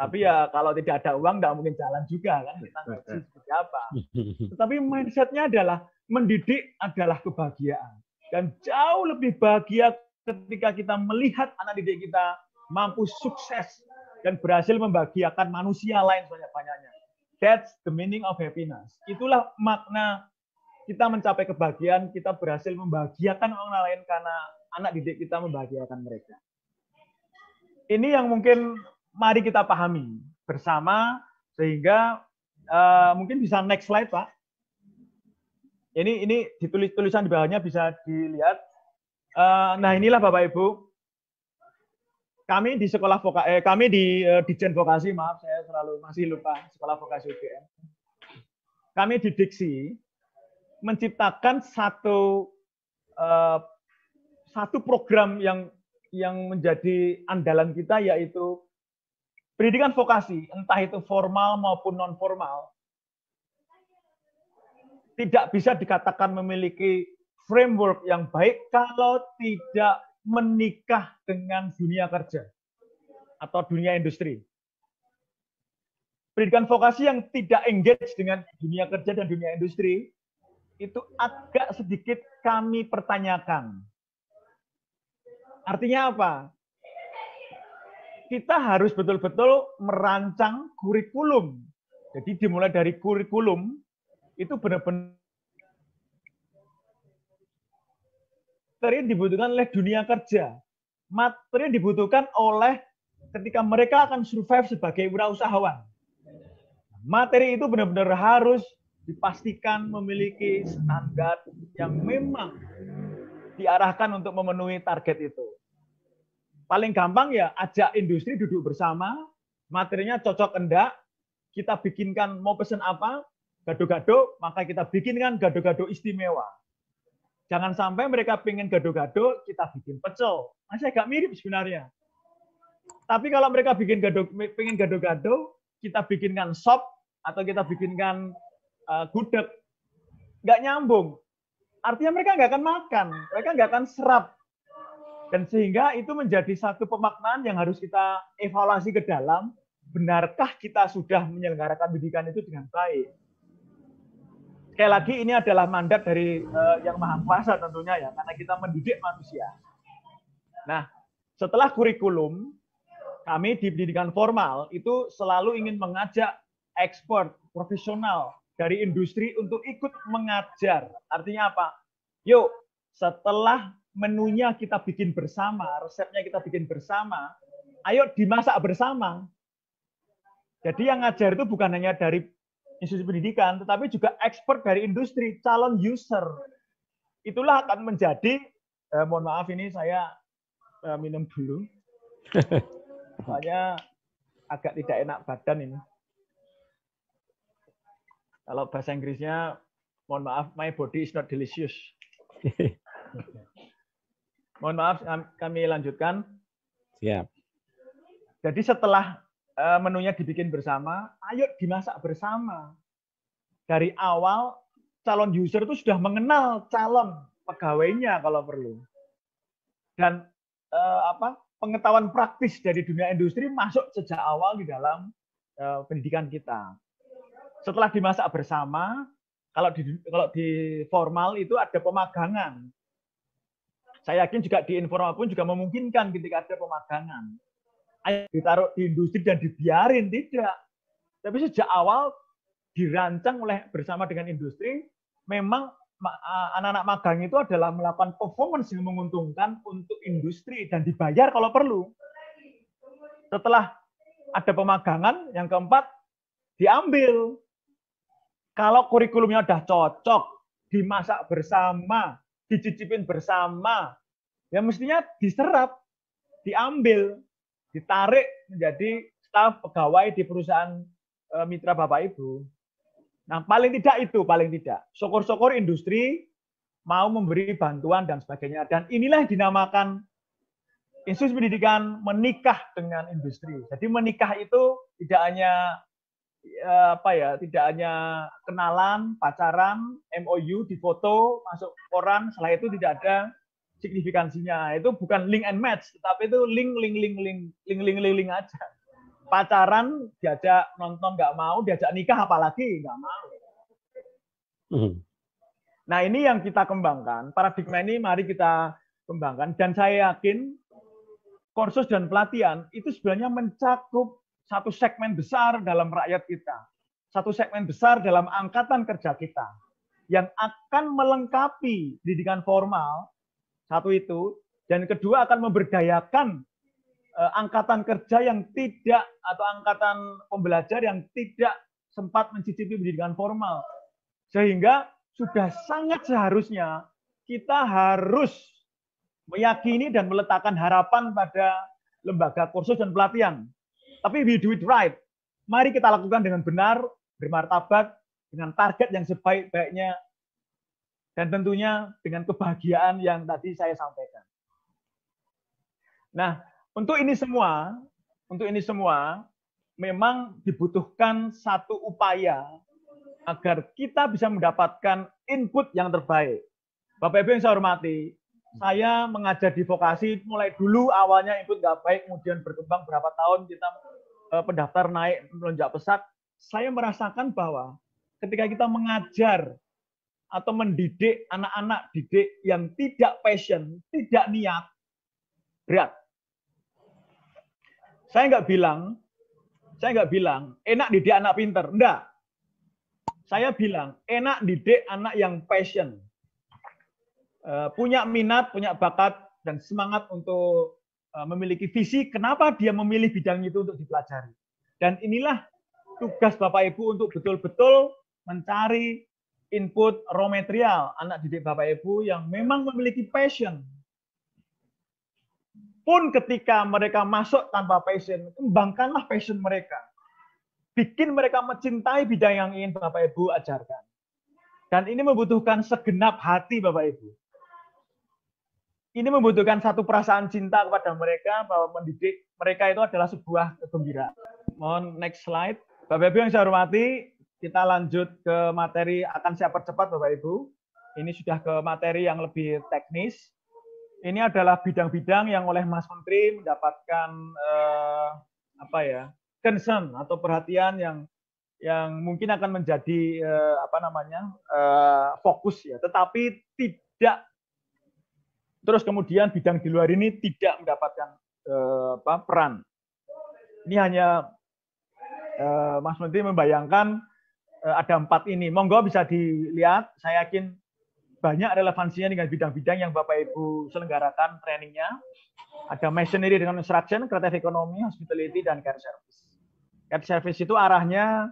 Tapi ya kalau tidak ada uang tidak mungkin jalan juga kan, kita ngerti seperti apa. Tetapi mindsetnya adalah mendidik adalah kebahagiaan. Dan jauh lebih bahagia ketika kita melihat anak didik kita mampu sukses dan berhasil membahagiakan manusia lain sebanyak-banyaknya. That's the meaning of happiness. Itulah makna kita mencapai kebahagiaan, kita berhasil membahagiakan orang lain karena anak didik kita membahagiakan mereka. Ini yang mungkin mari kita pahami bersama sehingga mungkin bisa next slide, Pak. Ini tulisan di bawahnya bisa dilihat. Nah, inilah Bapak Ibu. Kami di sekolah kami di Dijen Vokasi, maaf saya selalu masih lupa, Sekolah Vokasi UGM. Kami di Diksi menciptakan satu program yang menjadi andalan kita, yaitu pendidikan vokasi, entah itu formal maupun non formal, tidak bisa dikatakan memiliki framework yang baik kalau tidak menikah dengan dunia kerja atau dunia industri. Pendidikan vokasi yang tidak engage dengan dunia kerja dan dunia industri itu agak sedikit kami pertanyakan. Artinya apa? Kita harus betul-betul merancang kurikulum. Jadi dimulai dari kurikulum itu benar-benar materi yang dibutuhkan oleh dunia kerja. Materi yang dibutuhkan oleh ketika mereka akan survive sebagai wirausahawan. Materi itu benar-benar harus dipastikan memiliki standar yang memang diarahkan untuk memenuhi target itu. Paling gampang ya ajak industri duduk bersama, materinya cocok enggak, kita bikinkan mau pesen apa, gado-gado, maka kita bikinkan gado-gado istimewa. Jangan sampai mereka pengen gado-gado, kita bikin pecel. Masih agak mirip sebenarnya. Tapi kalau mereka pengen gado-gado, kita bikinkan sop, atau kita bikinkan gudeg, nggak nyambung. Artinya mereka nggak akan makan, mereka nggak akan serap. Dan sehingga itu menjadi satu pemaknaan yang harus kita evaluasi ke dalam, benarkah kita sudah menyelenggarakan pendidikan itu dengan baik. Sekali lagi ini adalah mandat dari Yang Maha Kuasa tentunya ya, karena kita mendidik manusia. Nah, setelah kurikulum, kami di pendidikan formal itu selalu ingin mengajak expert, profesional dari industri untuk ikut mengajar. Artinya apa? Yuk, setelah menunya kita bikin bersama, resepnya kita bikin bersama, ayo dimasak bersama. Jadi yang ngajar itu bukan hanya dari institusi pendidikan, tetapi juga expert dari industri, calon user. Itulah akan menjadi, mohon maaf ini saya minum dulu, soalnya agak tidak enak badan ini. Kalau bahasa Inggrisnya, mohon maaf, my body is not delicious. Mohon maaf, kami lanjutkan. Siap. Jadi setelah menunya dibikin bersama, ayo dimasak bersama. Dari awal, calon user itu sudah mengenal calon pegawainya kalau perlu. Dan pengetahuan praktis dari dunia industri masuk sejak awal di dalam pendidikan kita. Setelah dimasak bersama, kalau di formal itu ada pemagangan. Saya yakin juga di informal pun juga memungkinkan ketika ada pemagangan. Ayo ditaruh di industri dan dibiarin, tidak. Tapi sejak awal dirancang bersama dengan industri, memang anak-anak magang itu adalah melakukan performance yang menguntungkan untuk industri dan dibayar kalau perlu. Setelah ada pemagangan, yang keempat, diambil. Kalau kurikulumnya sudah cocok, dimasak bersama, dicicipin bersama, ya mestinya diserap, diambil, ditarik menjadi staf pegawai di perusahaan mitra Bapak Ibu. Nah, paling tidak itu, paling tidak. Syukur-syukur industri mau memberi bantuan dan sebagainya. Dan inilah yang dinamakan institusi pendidikan menikah dengan industri. Jadi menikah itu tidak hanya tidak hanya kenalan, pacaran, MOU, difoto, masuk koran, setelah itu tidak ada signifikansinya. Itu bukan link and match, tetapi itu link aja. Pacaran, diajak nonton nggak mau, diajak nikah apalagi nggak mau. Nah ini yang kita kembangkan, paradigma ini mari kita kembangkan, dan saya yakin kursus dan pelatihan itu sebenarnya mencakup satu segmen besar dalam rakyat kita, satu segmen besar dalam angkatan kerja kita, yang akan melengkapi pendidikan formal, satu itu, dan kedua akan memberdayakan angkatan kerja yang tidak, atau angkatan pembelajar yang tidak sempat mencicipi pendidikan formal. Sehingga sudah sangat seharusnya kita harus meyakini dan meletakkan harapan pada lembaga kursus dan pelatihan. Tapi we do it right. Mari kita lakukan dengan benar, bermartabat, dengan target yang sebaik-baiknya, dan tentunya dengan kebahagiaan yang tadi saya sampaikan. Nah, untuk ini semua memang dibutuhkan satu upaya agar kita bisa mendapatkan input yang terbaik. Bapak Ibu yang saya hormati, saya mengajar di vokasi mulai dulu awalnya input nggak baik, kemudian berkembang berapa tahun kita pendaftar naik melonjak pesat. Saya merasakan bahwa ketika kita mengajar atau mendidik anak-anak didik yang tidak passion, tidak niat, berat. Saya nggak bilang enak didik anak pinter, enggak. Saya bilang enak didik anak yang passion, punya minat, punya bakat, dan semangat untuk memiliki visi kenapa dia memilih bidang itu untuk dipelajari. Dan inilah tugas Bapak Ibu untuk betul-betul mencari input raw material anak didik Bapak Ibu yang memang memiliki passion. Pun ketika mereka masuk tanpa passion, kembangkanlah passion mereka. Bikin mereka mencintai bidang yang ingin Bapak Ibu ajarkan. Dan ini membutuhkan segenap hati Bapak Ibu. Ini membutuhkan satu perasaan cinta kepada mereka, bahwa mendidik mereka itu adalah sebuah kegembiraan. Mohon next slide. Bapak Ibu yang saya hormati, kita lanjut ke materi, akan saya percepat Bapak Ibu. Ini sudah ke materi yang lebih teknis. Ini adalah bidang-bidang yang oleh Mas Menteri mendapatkan concern atau perhatian yang mungkin akan menjadi fokus ya, tetapi tidak terus kemudian bidang di luar ini tidak mendapatkan peran. Ini hanya Mas Menteri membayangkan ada 4 ini. Monggo bisa dilihat, saya yakin banyak relevansinya dengan bidang-bidang yang Bapak Ibu selenggarakan trainingnya. Ada machinery dengan construction, creative economy, hospitality, dan care service. Care service itu arahnya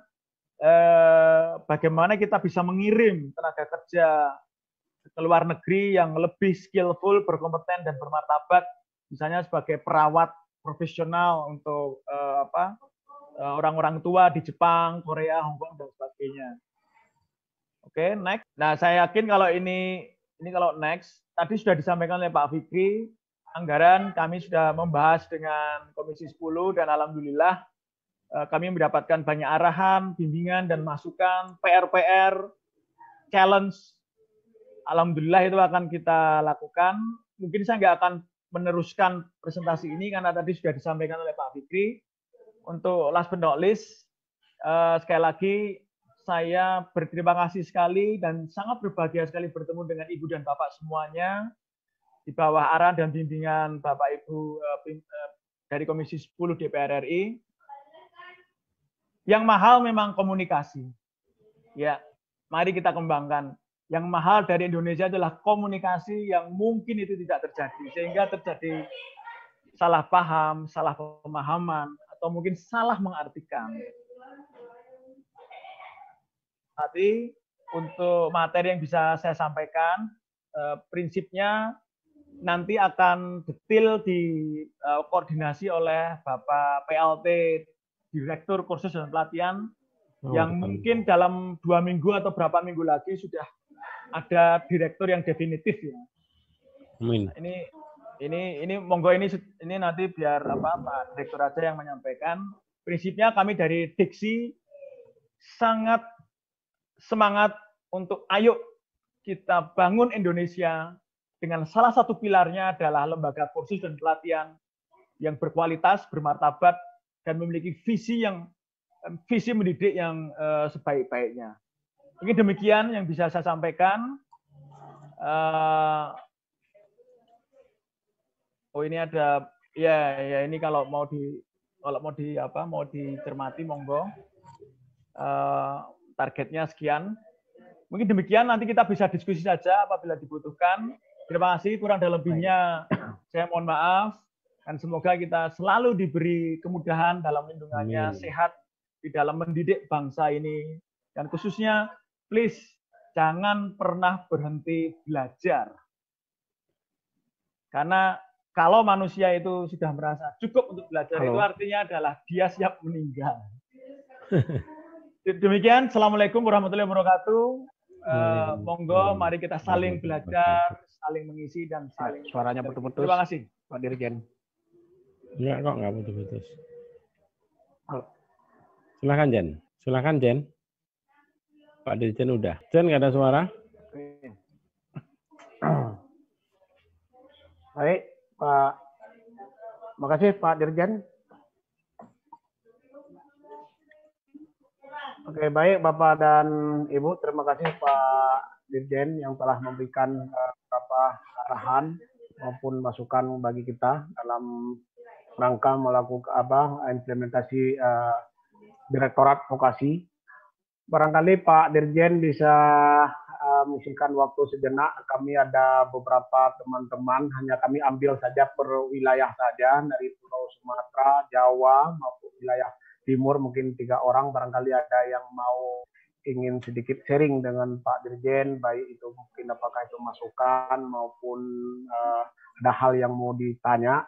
bagaimana kita bisa mengirim tenaga kerja ke luar negeri yang lebih skillful, berkompeten, dan bermartabat, misalnya sebagai perawat profesional untuk orang-orang tua di Jepang, Korea, Hong Kong, dan sebagainya. Oke, next. Nah, saya yakin kalau ini kalau next, tadi sudah disampaikan oleh Pak Fikri, anggaran kami sudah membahas dengan Komisi 10, dan alhamdulillah kami mendapatkan banyak arahan, bimbingan, dan masukan, PR-PR, challenge. Alhamdulillah itu akan kita lakukan. Mungkin saya nggak akan meneruskan presentasi ini karena tadi sudah disampaikan oleh Pak Fikri. Untuk last but not least, sekali lagi saya berterima kasih sekali dan sangat berbahagia sekali bertemu dengan Ibu dan Bapak semuanya di bawah arahan dan bimbingan Bapak Ibu dari Komisi 10 DPR RI. Yang mahal memang komunikasi. Ya, mari kita kembangkan. Yang mahal dari Indonesia adalah komunikasi yang mungkin itu tidak terjadi. Sehingga terjadi salah paham, salah pemahaman, atau mungkin salah mengartikan. Tapi untuk materi yang bisa saya sampaikan, prinsipnya nanti akan detail dikoordinasi oleh Bapak PLT, Direktur Kursus dan Pelatihan, yang mungkin dalam 2 minggu atau berapa minggu lagi sudah ada direktur yang definitif ya. Amin. Ini monggo ini nanti biar Pak Direktur aja yang menyampaikan. Prinsipnya kami dari Diksi sangat semangat untuk ayo kita bangun Indonesia dengan salah satu pilarnya adalah lembaga kursus dan pelatihan yang berkualitas, bermartabat, dan memiliki visi mendidik yang sebaik-baiknya. Mungkin demikian yang bisa saya sampaikan. Oh ini ada ya ini kalau mau dicermati monggo. Targetnya sekian. Mungkin demikian, nanti kita bisa diskusi saja apabila dibutuhkan. Terima kasih, kurang dan lebihnya saya mohon maaf, dan semoga kita selalu diberi kemudahan dalam lindungannya, sehat di dalam mendidik bangsa ini, dan khususnya please jangan pernah berhenti belajar. Karena kalau manusia itu sudah merasa cukup untuk belajar, itu artinya adalah dia siap meninggal. Demikian, Assalamualaikum warahmatullahi wabarakatuh. Monggo, mari kita saling belajar, saling mengisi, dan saling... Suaranya putus-putus. Terima kasih. Pak Dirjen. Enggak putus-putus. Silakan Jen. Silakan Jen. Pak Dirjen udah. Jen nggak ada suara? Baik, Pak. Makasih Pak Dirjen. Oke, baik Bapak dan Ibu, terima kasih Pak Dirjen yang telah memberikan beberapa arahan maupun masukan bagi kita dalam rangka melakukan implementasi Direktorat Vokasi. Barangkali Pak Dirjen bisa mengisikan waktu sejenak. Kami ada beberapa teman-teman, hanya kami ambil saja per wilayah saja dari Pulau Sumatera, Jawa maupun wilayah Timur, mungkin 3 orang. Barangkali ada yang mau ingin sedikit sharing dengan Pak Dirjen, baik itu mungkin apakah itu masukan maupun ada hal yang mau ditanya.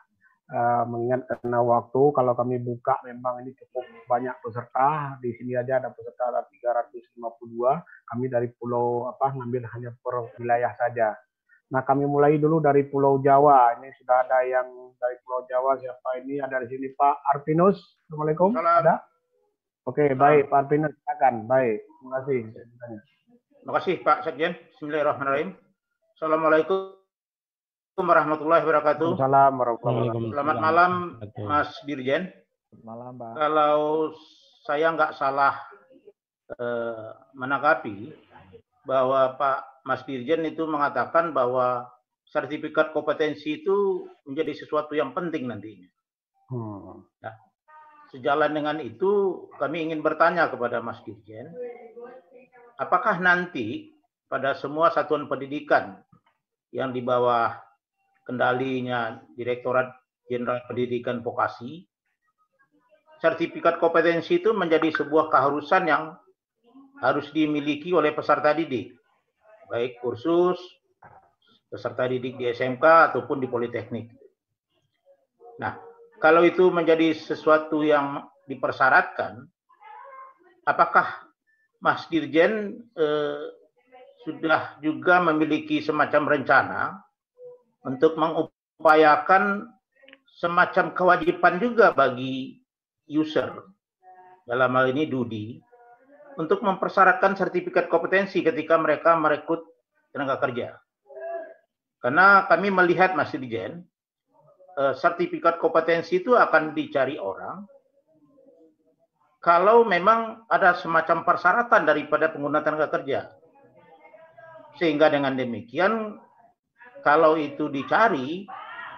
Mengingat karena waktu, kalau kami buka memang ini cukup banyak peserta. Di sini aja ada peserta ada 352. Kami dari pulau ngambil hanya per wilayah saja. Nah, kami mulai dulu dari Pulau Jawa. Ini sudah ada yang dari Pulau Jawa. Siapa ini? Ada di sini Pak Arvinus. Assalamualaikum. Salam. Ada? Oke, baik Pak Arvinus, silakan. Baik, terima kasih. Terima kasih Pak Sekjen. Bismillahirrahmanirrahim. Assalamualaikum warahmatullahi wabarakatuh. Assalamualaikum warahmatullahi wabarakatuh. Selamat malam Mas Dirjen. Malam, Pak. Kalau saya nggak salah menanggapi bahwa Pak Mas Dirjen itu mengatakan bahwa sertifikat kompetensi itu menjadi sesuatu yang penting nantinya. Nah, sejalan dengan itu kami ingin bertanya kepada Mas Dirjen, apakah nanti pada semua satuan pendidikan yang di bawah kendalinya Direktorat Jenderal Pendidikan Vokasi, sertifikat kompetensi itu menjadi sebuah keharusan yang harus dimiliki oleh peserta didik, baik kursus, peserta didik di SMK ataupun di Politeknik. Nah, kalau itu menjadi sesuatu yang dipersyaratkan, apakah Mas Dirjen sudah juga memiliki semacam rencana untuk mengupayakan semacam kewajiban juga bagi user, dalam hal ini Dudi, untuk mempersyaratkan sertifikat kompetensi ketika mereka merekrut tenaga kerja. Karena kami melihat Mas Dirjen, sertifikat kompetensi itu akan dicari orang kalau memang ada semacam persyaratan daripada pengguna tenaga kerja. Sehingga dengan demikian, kalau itu dicari,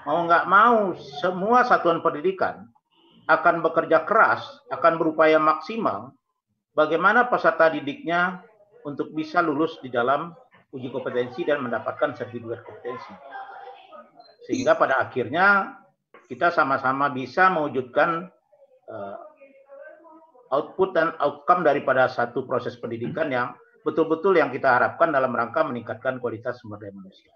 mau nggak mau semua satuan pendidikan akan bekerja keras, akan berupaya maksimal bagaimana peserta didiknya untuk bisa lulus di dalam uji kompetensi dan mendapatkan sertifikat kompetensi. Sehingga pada akhirnya kita sama-sama bisa mewujudkan output dan outcome daripada satu proses pendidikan yang betul-betul yang kita harapkan dalam rangka meningkatkan kualitas sumber daya manusia.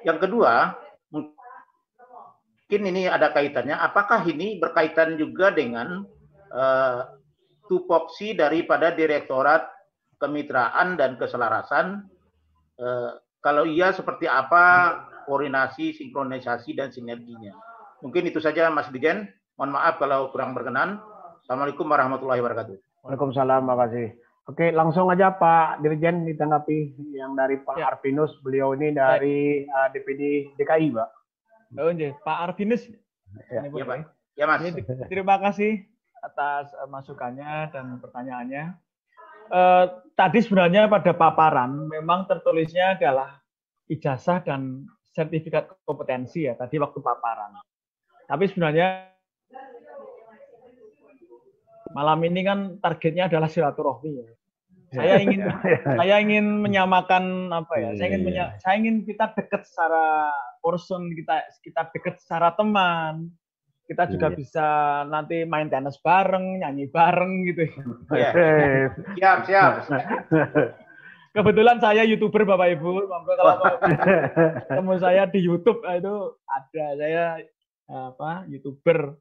Yang kedua, mungkin ini ada kaitannya, apakah ini berkaitan juga dengan tupoksi daripada Direktorat Kemitraan dan Keselarasan. Kalau iya, seperti apa koordinasi, sinkronisasi, dan sinerginya. Mungkin itu saja, Mas Dirjen. Mohon maaf kalau kurang berkenan. Assalamualaikum warahmatullahi wabarakatuh. Waalaikumsalam, makasih. Oke, langsung aja Pak Dirjen ditanggapi yang dari Pak Arvinus. Beliau ini dari DPD DKI, Pak. Oh, Pak Arvinus. Ya, Pak. Ya, Mas. Terima kasih atas masukannya dan pertanyaannya. Tadi sebenarnya pada paparan memang tertulisnya adalah ijazah dan sertifikat kompetensi ya, tadi waktu paparan. Tapi sebenarnya malam ini kan targetnya adalah silaturahmi ya. Saya ingin menyamakan apa ya? Saya ingin kita dekat secara person, kita dekat secara teman. Kita juga bisa nanti main tenis bareng, nyanyi bareng gitu. Siap. Kebetulan saya YouTuber Bapak Ibu. Kalau ketemu saya di YouTube itu ada, saya YouTuber,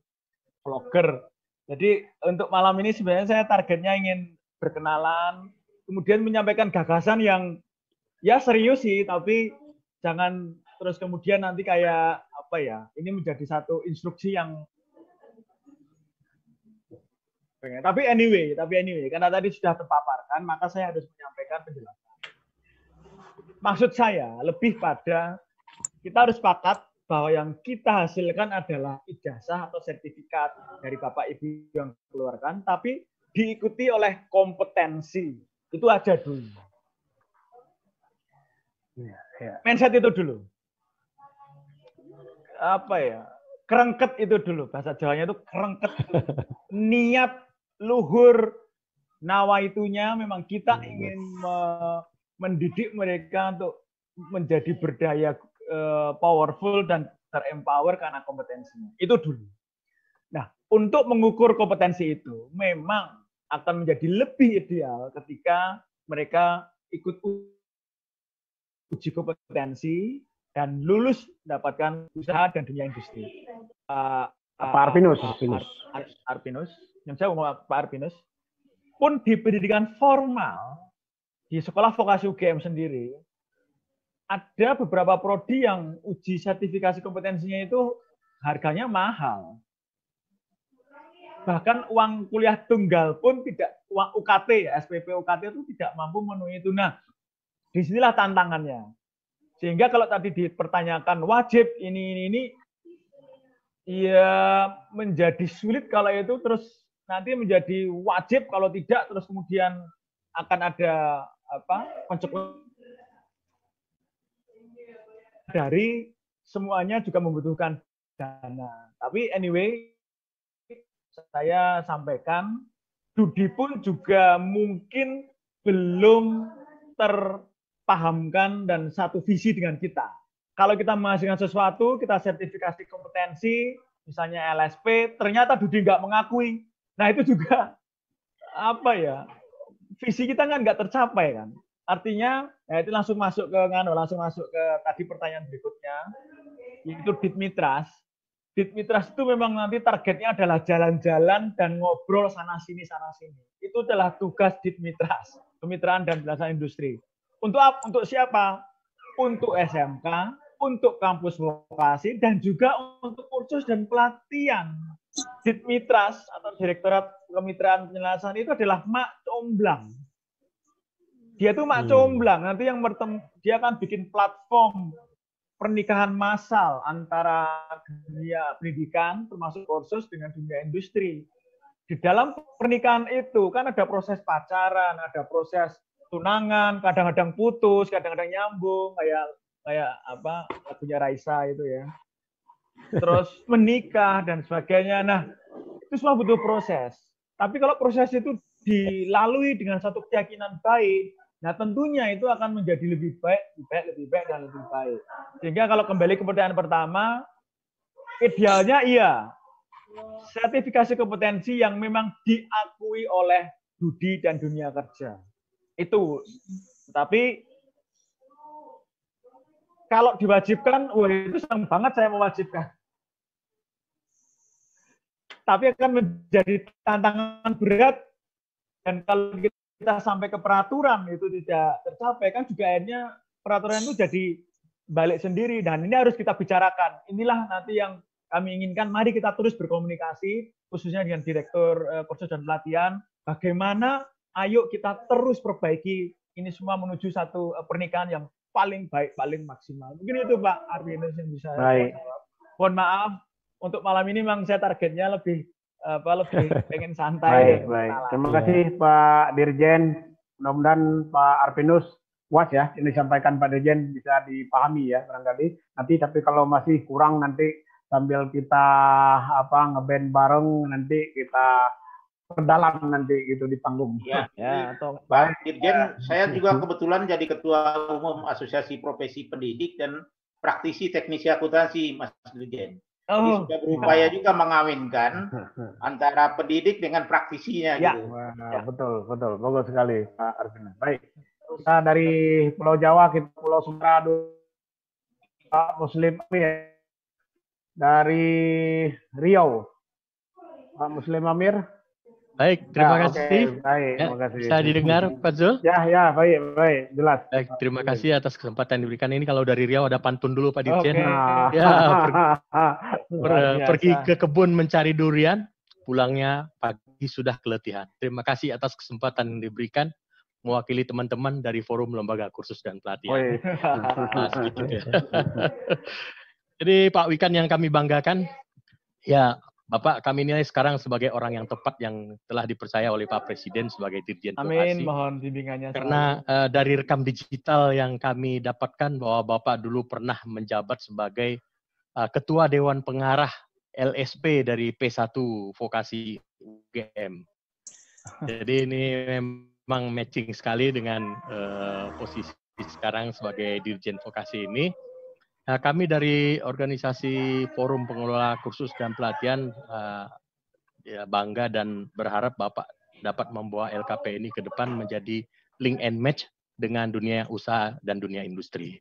vlogger. Jadi untuk malam ini sebenarnya saya targetnya ingin berkenalan, kemudian menyampaikan gagasan yang ya serius sih, tapi jangan terus kemudian nanti kayak apa ya, ini menjadi satu instruksi yang tapi anyway, karena tadi sudah terpaparkan, maka saya harus menyampaikan penjelasan. Maksud saya lebih pada kita harus sepakat bahwa yang kita hasilkan adalah ijazah atau sertifikat dari Bapak Ibu yang keluarkan, tapi diikuti oleh kompetensi. Itu aja dulu. Mindset itu dulu. Apa ya, kerengket itu dulu, bahasa Jawanya itu kerengket. Niat luhur nawaitunya memang kita ingin mendidik mereka untuk menjadi berdaya, powerful dan terempower karena kompetensinya. Itu dulu. Nah, untuk mengukur kompetensi itu memang akan menjadi lebih ideal ketika mereka ikut uji kompetensi dan lulus mendapatkan usaha dan dunia industri. Pak Arvinus, yang saya ngomong Pak Arvinus, pun di pendidikan formal, di sekolah vokasi UGM sendiri, ada beberapa prodi yang uji sertifikasi kompetensinya itu harganya mahal. Bahkan uang kuliah tunggal pun tidak, uang UKT, SPP UKT itu tidak mampu memenuhi itu. Nah, disinilah tantangannya. Sehingga kalau tadi dipertanyakan wajib ini, ya menjadi sulit kalau itu terus nanti menjadi wajib, kalau tidak terus kemudian akan ada konsekuensi dari semuanya juga membutuhkan dana. Tapi anyway, saya sampaikan, Dudi pun juga mungkin belum terpahamkan dan satu visi dengan kita. Kalau kita menghasilkan sesuatu, kita sertifikasi kompetensi, misalnya LSP, ternyata Dudi nggak mengakui. Nah itu juga apa ya? Visi kita kan nggak tercapai kan. Artinya, ya itu langsung masuk ke tadi pertanyaan berikutnya, yaitu Ditmitras. Ditmitras itu memang nanti targetnya adalah jalan-jalan dan ngobrol sana-sini. Itu adalah tugas Ditmitras, Kemitraan dan Penjelasan Industri. Untuk siapa? Untuk SMK, untuk kampus vokasi, dan juga untuk kursus dan pelatihan. Ditmitras atau Direktorat Kemitraan Penjelasan itu adalah mak comblang. Dia tuh mak comblang, nanti yang dia akan bikin platform pernikahan massal antara dunia pendidikan, termasuk kursus, dengan dunia industri. Di dalam pernikahan itu kan ada proses pacaran, ada proses tunangan, kadang-kadang putus, kadang-kadang nyambung, kayak lagunya Raisa itu ya. Terus menikah dan sebagainya. Nah, itu semua butuh proses. Tapi kalau proses itu dilalui dengan satu keyakinan baik, nah tentunya itu akan menjadi lebih baik, dan lebih baik. Sehingga kalau kembali ke pertanyaan pertama, idealnya iya, sertifikasi kompetensi yang memang diakui oleh Dudi dan dunia kerja. Itu. Tapi kalau diwajibkan, itu senang banget saya mewajibkan. Tapi akan menjadi tantangan berat Dan kalau kita sampai ke peraturan itu tidak tercapai, kan juga akhirnya peraturan itu jadi balik sendiri. Dan ini harus kita bicarakan. Inilah nanti yang kami inginkan. Mari kita terus berkomunikasi, khususnya dengan Direktur Kursus dan Pelatihan. Bagaimana, ayo kita terus perbaiki ini semua menuju satu pernikahan yang paling baik, paling maksimal. Mungkin itu Pak Arvinus yang bisa saya jawab. Mohon maaf, untuk malam ini memang saya targetnya lebih pengen santai. Baik. Terima kasih Pak Dirjen. Mudah-mudahan Pak Arvinus puas ya, ini disampaikan Pak Dirjen bisa dipahami ya barangkali. Nanti tapi kalau masih kurang nanti sambil kita ngeband bareng nanti kita perdalam nanti gitu di panggung. Ya, Pak Dirjen, saya juga kebetulan jadi Ketua Umum Asosiasi Profesi Pendidik dan Praktisi Teknisi Akuntansi, Mas Dirjen. Jadi sudah berupaya juga mengawinkan antara pendidik dengan praktisinya. Ya, gitu. Betul. Bagus sekali Pak Arvinus. Baik. Kita dari Pulau Jawa, kita Pulau Sumatera, Pak Muslim Amir. Dari Riau, Pak Muslim Amir. Baik, terima kasih. Baik, terima kasih. Bisa didengar, Pak Zul? Ya, baik, jelas. Baik, terima kasih atas kesempatan yang diberikan ini. Kalau dari Riau ada pantun dulu, Pak Dirjen. Pergi ke kebun mencari durian, pulangnya pagi sudah keletihan. Terima kasih atas kesempatan yang diberikan, mewakili teman-teman dari Forum Lembaga Kursus dan Pelatihan. Jadi Pak Wikan yang kami banggakan, ya Bapak kami nilai sekarang sebagai orang yang tepat yang telah dipercaya oleh Pak Presiden sebagai Dirjen Vokasi. Amin, mohon bimbingannya. Karena dari rekam digital yang kami dapatkan bahwa Bapak dulu pernah menjabat sebagai Ketua Dewan Pengarah LSP dari P1 Vokasi UGM. Jadi ini memang matching sekali dengan posisi sekarang sebagai Dirjen Vokasi ini. Nah, kami dari organisasi Forum Pengelola Kursus dan Pelatihan bangga dan berharap Bapak dapat membawa LKP ini ke depan menjadi link and match dengan dunia usaha dan dunia industri.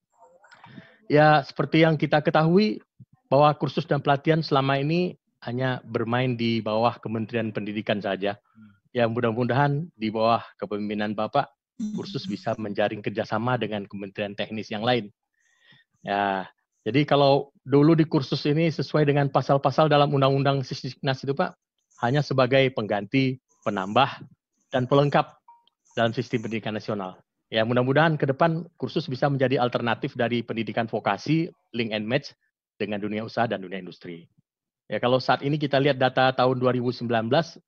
Ya, seperti yang kita ketahui bahwa kursus dan pelatihan selama ini hanya bermain di bawah Kementerian Pendidikan saja. Ya, mudah-mudahan di bawah kepemimpinan Bapak, kursus bisa menjaring kerjasama dengan kementerian teknis yang lain. Ya, jadi kalau dulu di kursus ini sesuai dengan pasal-pasal dalam Undang-Undang Sisdiknas itu Pak, hanya sebagai pengganti, penambah, dan pelengkap dalam sistem pendidikan nasional. Ya mudah-mudahan ke depan kursus bisa menjadi alternatif dari pendidikan vokasi, link and match dengan dunia usaha dan dunia industri. Ya kalau saat ini kita lihat data tahun 2019,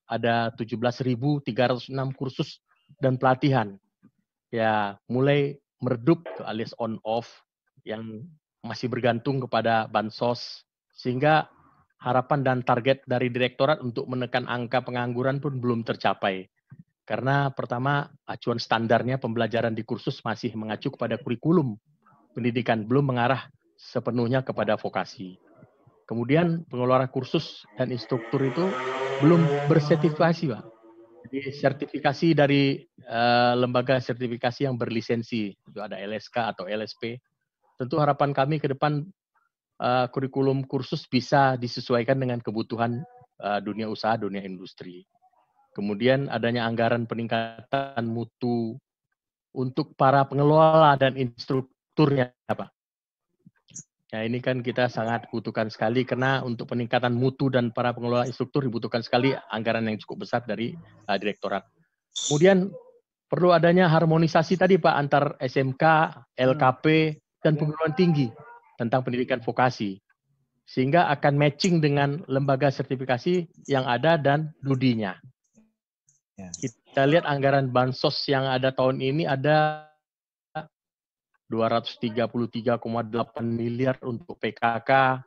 ada 17.306 kursus dan pelatihan. Ya mulai meredup alias on off yang masih bergantung kepada bansos, sehingga harapan dan target dari direktorat untuk menekan angka pengangguran pun belum tercapai. Karena pertama, acuan standarnya pembelajaran di kursus masih mengacu kepada kurikulum pendidikan, belum mengarah sepenuhnya kepada vokasi. Kemudian pengelola kursus dan instruktur itu belum bersertifikasi, Pak. Jadi sertifikasi dari lembaga sertifikasi yang berlisensi, itu ada LSK atau LSP. Tentu harapan kami ke depan kurikulum kursus bisa disesuaikan dengan kebutuhan dunia usaha, dunia industri. Kemudian adanya anggaran peningkatan mutu untuk para pengelola dan instrukturnya, Pak. Ya, ini kan kita sangat butuhkan sekali karena untuk peningkatan mutu dan para pengelola instruktur dibutuhkan sekali anggaran yang cukup besar dari direktorat. Kemudian perlu adanya harmonisasi tadi Pak antar SMK, LKP, dan perguruan tinggi tentang pendidikan vokasi. Sehingga akan matching dengan lembaga sertifikasi yang ada dan DUDI-nya. Kita lihat anggaran bansos yang ada tahun ini ada 233,8 miliar untuk PKK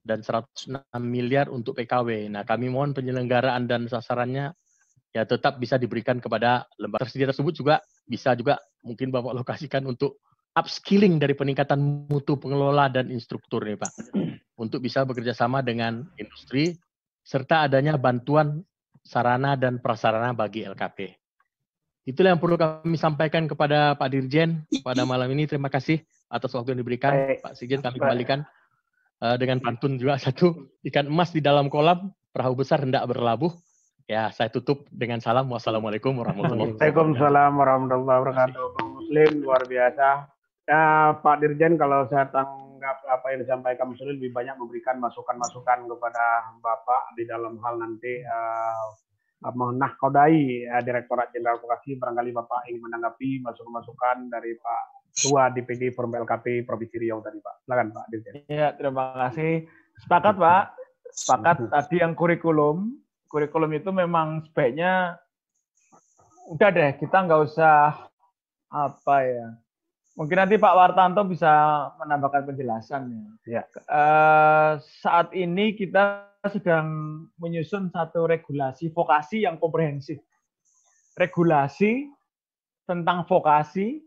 dan 106 miliar untuk PKW. Nah, kami mohon penyelenggaraan dan sasarannya ya tetap bisa diberikan kepada lembaga tersedia tersebut juga bisa juga mungkin Bapak lokasikan untuk upskilling dari peningkatan mutu pengelola dan instruktur nih Pak. Untuk bisa bekerja sama dengan industri serta adanya bantuan sarana dan prasarana bagi LKP. Itulah yang perlu kami sampaikan kepada Pak Dirjen pada malam ini. Terima kasih atas waktu yang diberikan. Pak Sekjen kami kembalikan dengan pantun juga satu. Ikan emas di dalam kolam, perahu besar hendak berlabuh. Ya, saya tutup dengan salam. Wassalamualaikum warahmatullahi wabarakatuh. Waalaikumsalam warahmatullahi wabarakatuh. Pak Muslim, luar biasa. Ya, Pak Dirjen, kalau saya tanggap apa yang disampaikan Muslim, lebih banyak memberikan masukan-masukan kepada Bapak di dalam hal nanti menahkodai Direktorat Jenderal Vokasi. Barangkali Bapak ingin menanggapi masukan-masukan dari Pak Ketua DPD Forum LKP Provinsi Riau tadi, Pak. Silakan, Pak Dirjen. Ya, terima kasih. Sepakat, Pak. Sepakat tadi yang kurikulum itu memang sebaiknya udah deh, kita nggak usah apa ya. Mungkin nanti Pak Wartanto bisa menambahkan penjelasannya. Ya. Saat ini kita sedang menyusun satu regulasi vokasi yang komprehensif. Regulasi tentang vokasi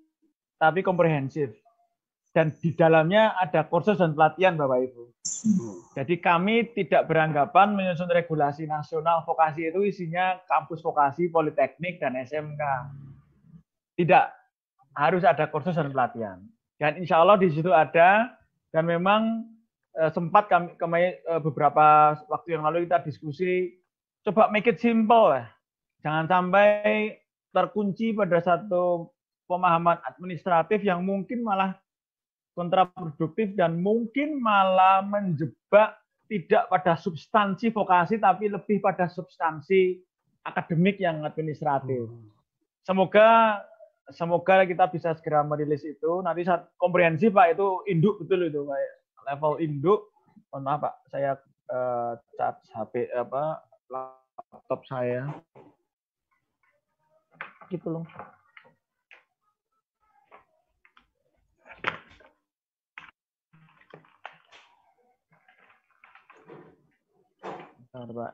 tapi komprehensif. Dan di dalamnya ada kursus dan pelatihan, Bapak Ibu. Jadi kami tidak beranggapan menyusun regulasi nasional vokasi itu isinya kampus vokasi, politeknik, dan SMK. Tidak, harus ada kursus dan pelatihan. Dan insya Allah di situ ada, dan memang sempat kami beberapa waktu yang lalu kita diskusi, coba make it simple lah. Jangan sampai terkunci pada satu pemahaman administratif yang mungkin malah kontraproduktif dan mungkin malah menjebak tidak pada substansi vokasi tapi lebih pada substansi akademik yang administratif. Semoga kita bisa segera merilis itu. Nanti saat komprehensif Pak, itu induk betul itu Pak. Level induk. Mohon maaf Pak, saya charge HP laptop saya. Gitu loh. Pak.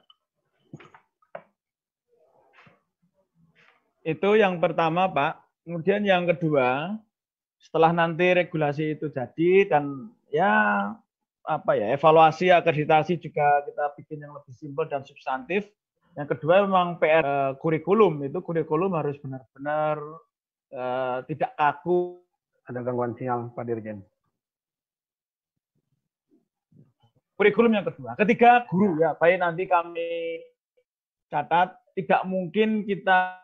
Itu yang pertama, Pak. Kemudian yang kedua, setelah nanti regulasi itu jadi dan ya evaluasi akreditasi juga kita bikin yang lebih simpel dan substantif. Yang kedua memang PR kurikulum, itu kurikulum harus benar-benar tidak kaku. Ada gangguan sinyal, Pak Dirjen. Kurikulum yang kedua. Ketiga, guru ya. Baik, nanti kami catat, tidak mungkin kita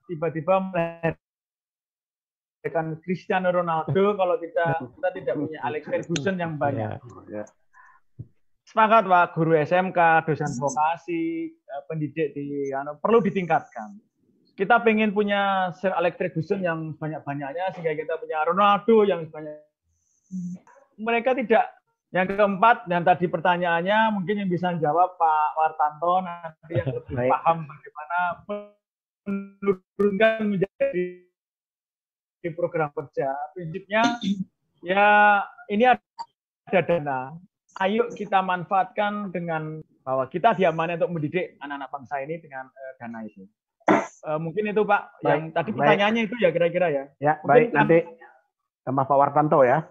tiba-tiba melahirkan Cristiano Ronaldo kalau kita tidak punya Alex Ferguson yang banyak. Sepakat Pak, guru SMK, dosen vokasi, pendidik perlu ditingkatkan. Kita pengen punya Sir Alex Ferguson yang banyak-banyaknya sehingga kita punya Ronaldo yang banyak. Mereka tidak. Yang keempat, dan tadi pertanyaannya mungkin yang bisa jawab Pak Wartanto nanti yang lebih paham bagaimana menurunkan menjadi program kerja. Prinsipnya ya ini ada dana. Ayo kita manfaatkan dengan bahwa kita diamanai untuk mendidik anak-anak bangsa ini dengan dana itu. Mungkin itu Pak, yang tadi pertanyaannya itu ya kira-kira ya. Ya, baik, nanti sama Pak Wartanto ya.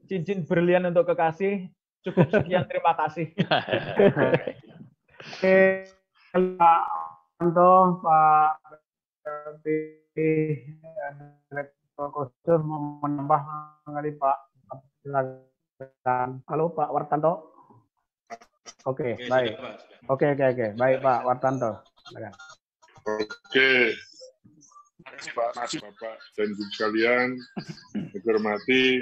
Cincin berlian untuk kekasih, cukup sekian, terima kasih. Oke, Pak Wartanto, Pak Direktur Khusus mau menambah kali Pak. Halo Pak Wartanto. Oke, baik. Oke, baik Pak Wartanto. Oke, Pak Bapak dan Ibu sekalian, dihormati.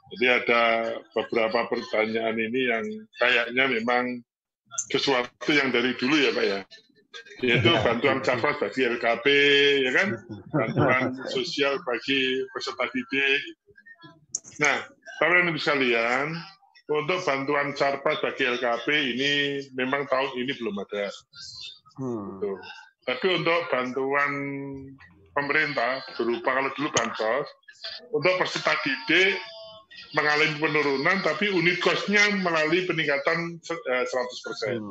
Jadi ada beberapa pertanyaan ini yang kayaknya memang sesuatu yang dari dulu ya Pak ya. Yaitu bantuan cerdas bagi LKP, ya kan? Bantuan sosial bagi peserta didik. Nah, Bapak dan Ibu sekalian, untuk bantuan cerdas bagi LKP ini memang tahun ini belum ada. Gitu. Tapi untuk bantuan pemerintah berupa kalau dulu bansos, untuk peserta didik mengalami penurunan, tapi unit cost-nya melalui peningkatan 100%.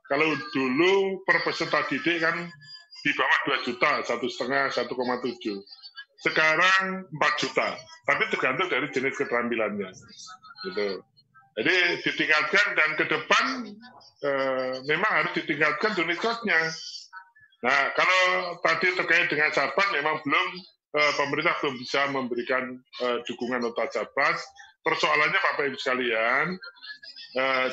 Kalau dulu per peserta didik kan di bawah 2 juta, 1,5, 1,7. Sekarang 4 juta, tapi tergantung dari jenis keterampilannya. Gitu. Jadi ditingkatkan dan ke depan memang harus ditingkatkan unit cost-nya. Nah, kalau tadi terkait dengan Sahabat memang belum pemerintah belum bisa memberikan dukungan nota Jabras. Persoalannya Bapak Ibu sekalian,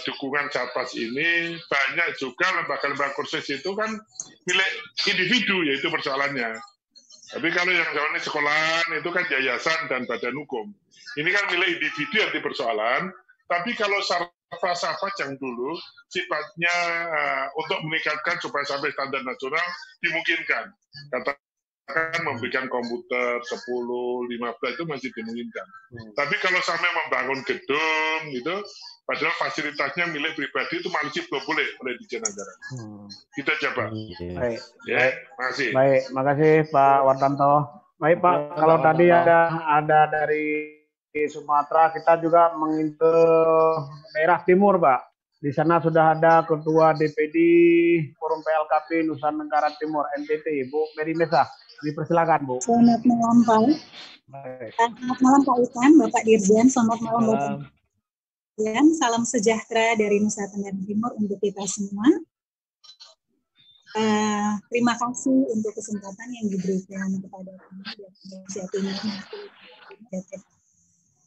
dukungan Satpas ini, banyak juga lembaga-lembaga kursus itu kan milik individu, yaitu persoalannya. Tapi kalau yang ini sekolahan itu kan yayasan dan badan hukum. Ini kan milik individu yang dipersoalan. Tapi kalau Satpas yang dulu sifatnya untuk meningkatkan supaya sampai standar nasional dimungkinkan. Katakan memberikan komputer 10, 15 itu masih dimungkinkan. Tapi kalau sampai membangun gedung gitu, padahal fasilitasnya milik pribadi itu masih belum boleh oleh Dirjen Anggaran. Kita coba. Baik. Ya, makasih. Baik, makasih Pak Wartanto. Baik Pak, kalau tadi ada dari Sumatera, kita juga mengintel daerah timur Pak. Di sana sudah ada Ketua DPD Forum PLKP Nusa Tenggara Timur NTT, Bu Mary Mesa. Dipersilakan Bu. Selamat malam Pak. Selamat malam Pak Ikan, Bapak Dirjen. Selamat malam Bapak. Salam sejahtera dari Nusa Tenggara Timur untuk kita semua. Terima kasih untuk kesempatan yang diberikan kepada kami di Indonesia Timur.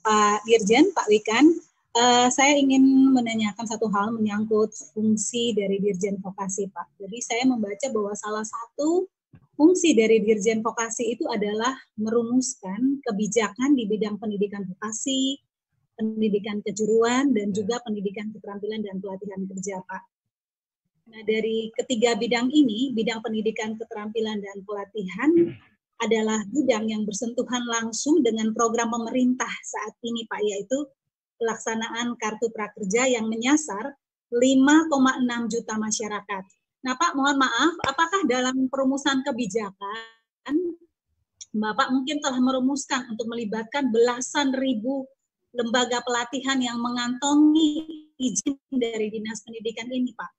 Pak Dirjen, Pak Wikan, saya ingin menanyakan satu hal menyangkut fungsi dari Dirjen Vokasi, Pak. Jadi saya membaca bahwa salah satu fungsi dari Dirjen Vokasi itu adalah merumuskan kebijakan di bidang pendidikan vokasi, pendidikan kejuruan, dan juga pendidikan keterampilan dan pelatihan kerja, Pak. Nah, dari ketiga bidang ini, bidang pendidikan keterampilan dan pelatihan adalah bidang yang bersentuhan langsung dengan program pemerintah saat ini, Pak, yaitu pelaksanaan Kartu Prakerja yang menyasar 5,6 juta masyarakat. Nah, Pak, mohon maaf, apakah dalam perumusan kebijakan, Bapak mungkin telah merumuskan untuk melibatkan belasan ribu lembaga pelatihan yang mengantongi izin dari Dinas Pendidikan ini, Pak?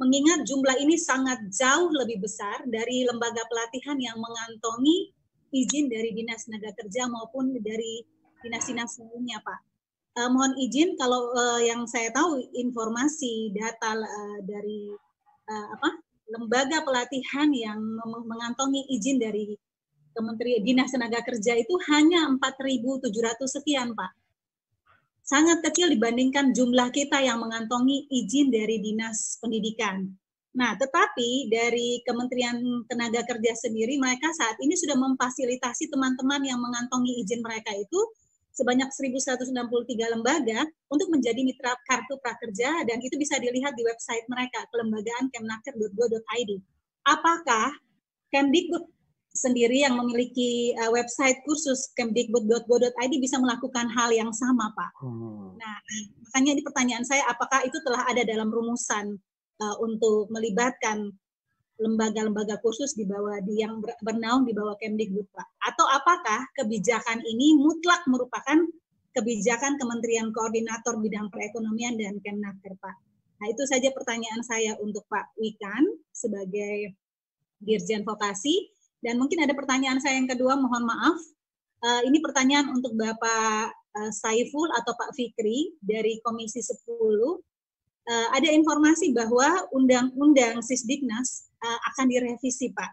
Mengingat jumlah ini sangat jauh lebih besar dari lembaga pelatihan yang mengantongi izin dari Dinas Tenaga Kerja maupun dari dinas-dinas lainnya, Pak. Mohon izin kalau yang saya tahu informasi data dari lembaga pelatihan yang mengantongi izin dari Kementerian Dinas Tenaga Kerja itu hanya 4.700 sekian, Pak. Sangat kecil dibandingkan jumlah kita yang mengantongi izin dari Dinas Pendidikan. Nah, tetapi dari Kementerian Tenaga Kerja sendiri, mereka saat ini sudah memfasilitasi teman-teman yang mengantongi izin mereka itu sebanyak 1.163 lembaga untuk menjadi mitra Kartu Prakerja, dan itu bisa dilihat di website mereka, kelembagaan kemnaker.go.id. Apakah Kemdikbud sendiri yang memiliki website kursus kemdikbud.go.id bisa melakukan hal yang sama, Pak? Nah, makanya ini pertanyaan saya, apakah itu telah ada dalam rumusan untuk melibatkan lembaga-lembaga kursus di bawah yang bernaung di bawah Kemdikbud, Pak? Atau apakah kebijakan ini mutlak merupakan kebijakan Kementerian Koordinator Bidang Perekonomian dan Kemnaker, Pak? Nah, itu saja pertanyaan saya untuk Pak Wikan sebagai Dirjen Vokasi. Dan mungkin ada pertanyaan saya yang kedua, mohon maaf. Ini pertanyaan untuk Bapak Saiful atau Pak Fikri dari Komisi 10. Ada informasi bahwa Undang-Undang Sisdiknas akan direvisi, Pak.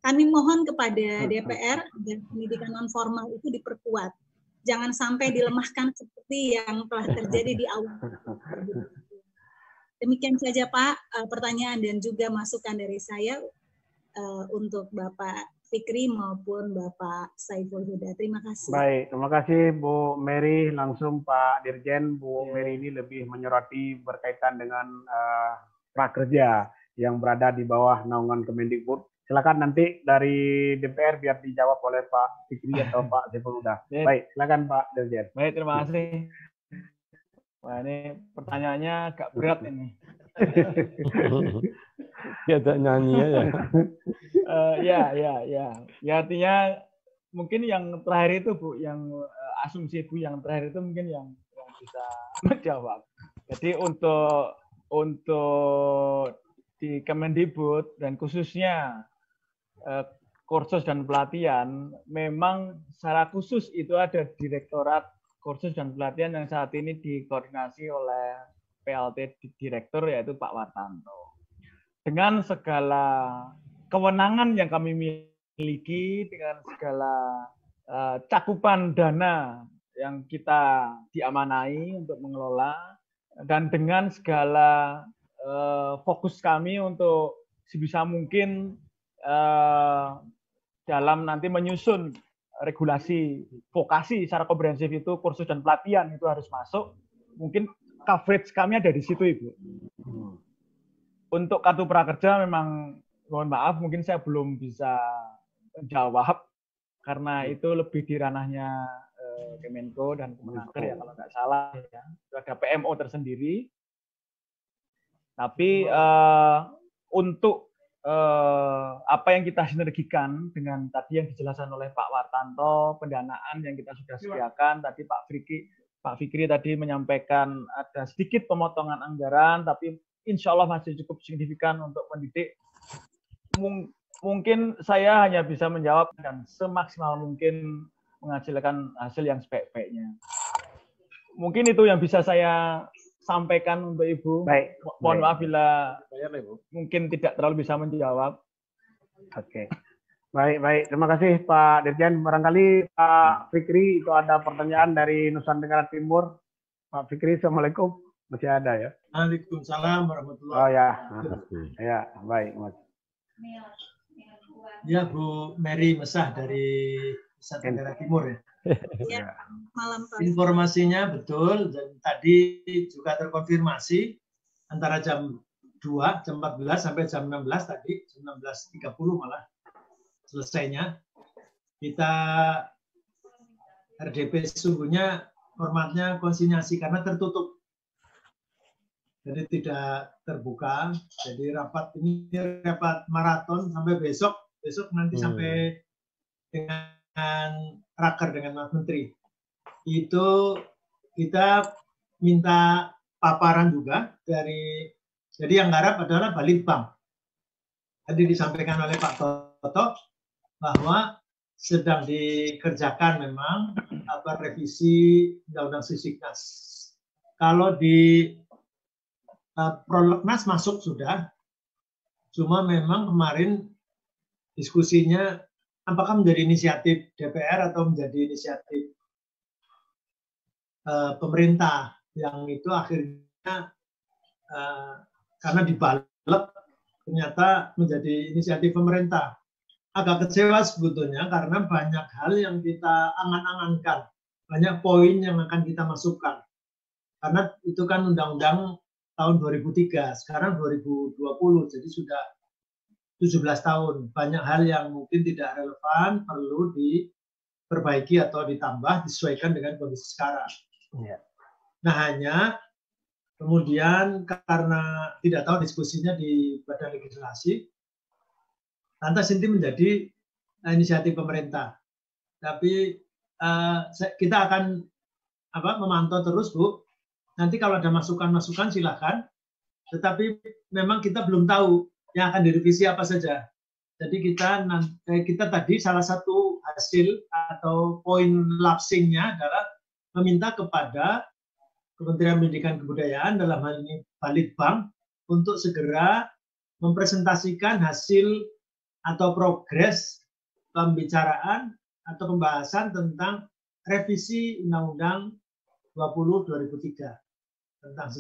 Kami mohon kepada DPR agar pendidikan non formal itu diperkuat. Jangan sampai dilemahkan seperti yang telah terjadi di awal. Demikian saja, Pak, pertanyaan dan juga masukan dari saya untuk Bapak Fikri maupun Bapak Saiful Huda. Terima kasih. Baik, terima kasih Bu Mary. Langsung Pak Dirjen, Bu Mary ini lebih menyoroti berkaitan dengan prakerja yang berada di bawah naungan Kemendikbud. Silakan nanti dari DPR biar dijawab oleh Pak Fikri atau Pak Saiful Huda. Baik, silakan Pak Dirjen. Baik, terima kasih. Wah, ini pertanyaannya agak berat ini. Ya, tak nyanyi ya. Ya, artinya mungkin yang terakhir itu, Bu, yang asumsi Bu yang terakhir itu mungkin yang bisa menjawab. Jadi untuk di Kemendikbud dan khususnya kursus dan pelatihan, memang secara khusus itu ada Direktorat Kursus dan Pelatihan yang saat ini dikoordinasi oleh PLT Direktur, yaitu Pak Wartanto. Dengan segala kewenangan yang kami miliki, dengan segala cakupan dana yang kita diamanai untuk mengelola, Dan dengan segala fokus kami untuk sebisa mungkin dalam nanti menyusun regulasi vokasi secara komprehensif itu, kursus dan pelatihan itu harus masuk. Mungkin coverage kami ada di situ, Ibu. Untuk kartu prakerja memang mohon maaf mungkin saya belum bisa menjawab karena itu lebih di ranahnya Kemenko dan Kemenaker ya kalau nggak salah ya. Itu ada PMO tersendiri. Tapi untuk apa yang kita sinergikan dengan tadi yang dijelaskan oleh Pak Wartanto, pendanaan yang kita sudah sediakan, tadi Pak Fikri tadi menyampaikan ada sedikit pemotongan anggaran, tapi insya Allah masih cukup signifikan untuk mendidik. Mungkin saya hanya bisa menjawab dan semaksimal mungkin menghasilkan hasil yang sebaik-baiknya. Mungkin itu yang bisa saya sampaikan untuk Ibu. Baik. Mohon maaf bila mungkin tidak terlalu bisa menjawab. Oke. Baik. Terima kasih Pak Dirjen. Barangkali Pak Fikri itu ada pertanyaan dari Nusa Tenggara Timur. Pak Fikri, Assalamualaikum. Masih ada ya? Waalaikumsalam warahmatullahi wabarakatuh. Oh ya. Ya, baik, Mas. Ya, Bu Mary Mesah dari Nusa Tenggara Timur ya. Ya, malam Pak. Informasinya betul dan tadi juga terkonfirmasi antara jam 2, jam 14 sampai jam 16 tadi, jam 16.30 malah selesainya. Kita RDP sesungguhnya formatnya konsinyasi karena tertutup. Jadi tidak terbuka. Jadi rapat ini rapat maraton sampai besok nanti sampai dengan raker dengan Mas Menteri. Itu kita minta paparan juga jadi yang garap adalah Balitbang. Tadi disampaikan oleh Pak Toto bahwa sedang dikerjakan memang revisi Undang-Undang Sisiknas. Kalau di Prolegnas masuk sudah, cuma memang kemarin diskusinya apakah menjadi inisiatif DPR atau menjadi inisiatif pemerintah, yang itu akhirnya karena dibalik ternyata menjadi inisiatif pemerintah. Agak kecewa sebetulnya karena banyak hal yang kita angan-angankan, banyak poin yang akan kita masukkan. Karena itu kan undang-undang tahun 2003, sekarang 2020, jadi sudah 17 tahun. Banyak hal yang mungkin tidak relevan, perlu diperbaiki atau ditambah, disesuaikan dengan kondisi sekarang. Ya. Nah, hanya kemudian karena tidak tahu diskusinya di Badan Legislasi, lantas ini menjadi inisiatif pemerintah. Tapi kita akan memantau terus, Bu. Nanti kalau ada masukan-masukan silakan. Tetapi memang kita belum tahu yang akan direvisi apa saja. Jadi kita tadi salah satu hasil atau poin lapsingnya adalah meminta kepada Kementerian Pendidikan dan Kebudayaan dalam hal ini Balitbang untuk segera mempresentasikan hasil atau progres pembicaraan atau pembahasan tentang revisi Undang-Undang 20/2003 tentang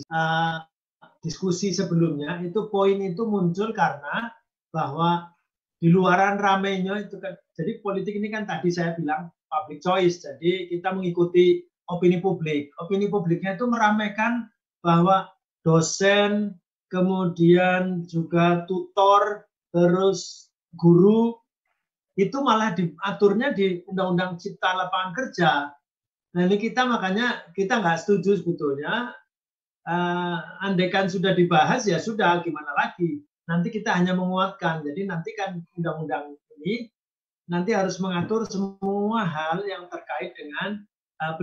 diskusi sebelumnya itu poin itu muncul karena bahwa di luaran ramenya itu kan, jadi politik ini kan tadi saya bilang public choice, jadi kita mengikuti opini publik. Opini publiknya itu meramaikan bahwa dosen, kemudian juga tutor, terus guru itu malah diaturnya di Undang-Undang Cipta Lapangan Kerja. Nah ini makanya kita nggak setuju sebetulnya. Andaikan sudah dibahas ya sudah, gimana lagi. Nanti kita hanya menguatkan. Jadi nanti kan undang-undang ini nanti harus mengatur semua hal yang terkait dengan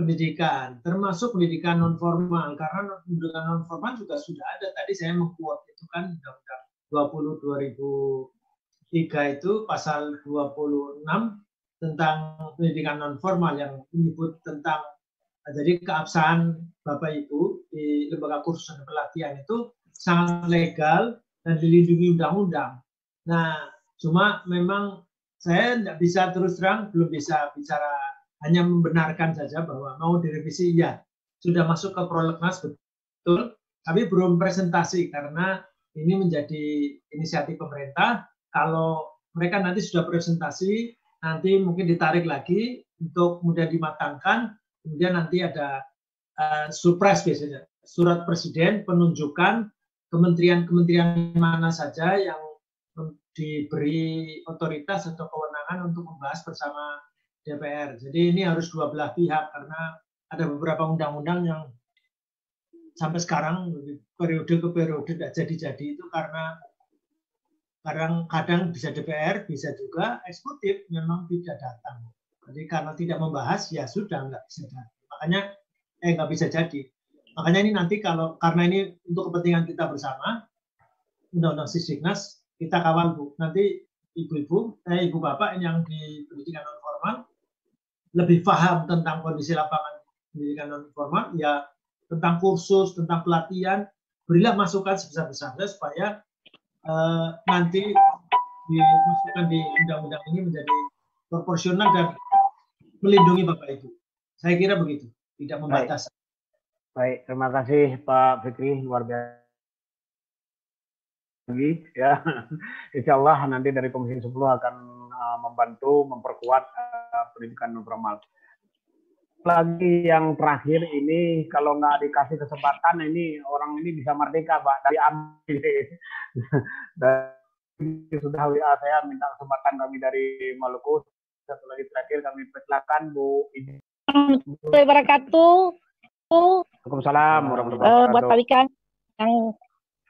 pendidikan, termasuk pendidikan non formal. Karena pendidikan non formal juga sudah ada. Tadi saya mengkuat itu kan Undang-Undang 20/2003 itu pasal 26 tentang pendidikan non formal yang menyebut tentang jadi keabsahan Bapak Ibu di lembaga kursus dan pelatihan itu sangat legal dan dilindungi undang-undang. Nah, cuma memang saya tidak bisa terus terang, belum bisa bicara, hanya membenarkan saja bahwa mau direvisi, ya sudah masuk ke prolegnas betul, Kami belum presentasi karena ini menjadi inisiatif pemerintah. Kalau mereka nanti sudah presentasi, nanti mungkin ditarik lagi untuk kemudian dimatangkan. Kemudian nanti ada surprise biasanya, surat presiden penunjukan kementerian-kementerian mana saja yang diberi otoritas atau kewenangan untuk membahas bersama DPR. Jadi ini harus dua belah pihak karena ada beberapa undang-undang yang sampai sekarang periode ke periode tidak jadi-jadi itu karena kadang bisa DPR, bisa juga eksekutif memang tidak datang. Jadi karena tidak membahas ya sudah nggak bisa jadi. Makanya nggak bisa jadi. Makanya ini nanti karena ini untuk kepentingan kita bersama, Undang-Undang Sisdiknas kita kawal Bu. Nanti ibu bapak yang di pendidikan non formal lebih paham tentang kondisi lapangan pendidikan non formal, ya tentang kursus, tentang pelatihan, berilah masukan sebesar-besarnya supaya nanti dimasukkan di undang-undang ini menjadi proporsional dan melindungi Bapak Ibu. Saya kira begitu, tidak membatasi. Baik, terima kasih Pak Fikri, luar biasa. Ya, insya Allah nanti dari Komisi 10 akan membantu memperkuat pendidikan non formal. Lagi yang terakhir ini, kalau nggak dikasih kesempatan ini orang ini bisa merdeka Pak dari ambil. Sudah WA saya minta kesempatan kami dari Maluku. Satu lagi terakhir kami persilakan Bu Ini. Assalamualaikum wabarakatuh. Waalaikumsalam warahmatullahi wabarakatuh. Buat Pak Wikan yang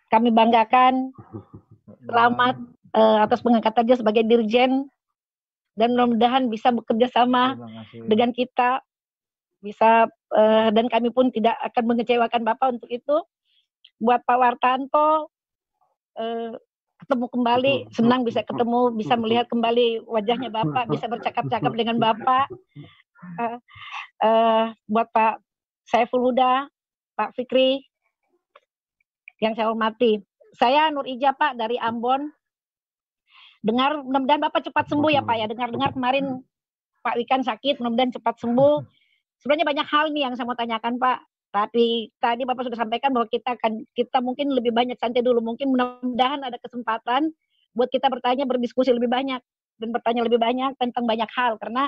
kami banggakan, selamat atas pengangkatannya sebagai Dirjen dan mudah-mudahan bisa bekerja sama dengan kita, bisa dan kami pun tidak akan mengecewakan Bapak untuk itu. Buat Pak Wartanto, ketemu kembali, senang bisa ketemu, bisa melihat kembali wajahnya Bapak, bisa bercakap-cakap dengan Bapak. Buat Pak Saiful Huda, Pak Fikri, yang saya hormati. Saya Nur Ija Pak dari Ambon. Dengar mudah-mudahan Bapak cepat sembuh ya Pak ya. Dengar-dengar kemarin Pak Wikan sakit, mudah-mudahan cepat sembuh. Sebenarnya banyak hal nih yang saya mau tanyakan Pak. Tapi tadi Bapak sudah sampaikan bahwa kita mungkin lebih banyak santai dulu. Mungkin mudah-mudahan ada kesempatan buat kita bertanya, berdiskusi lebih banyak dan bertanya lebih banyak tentang banyak hal karena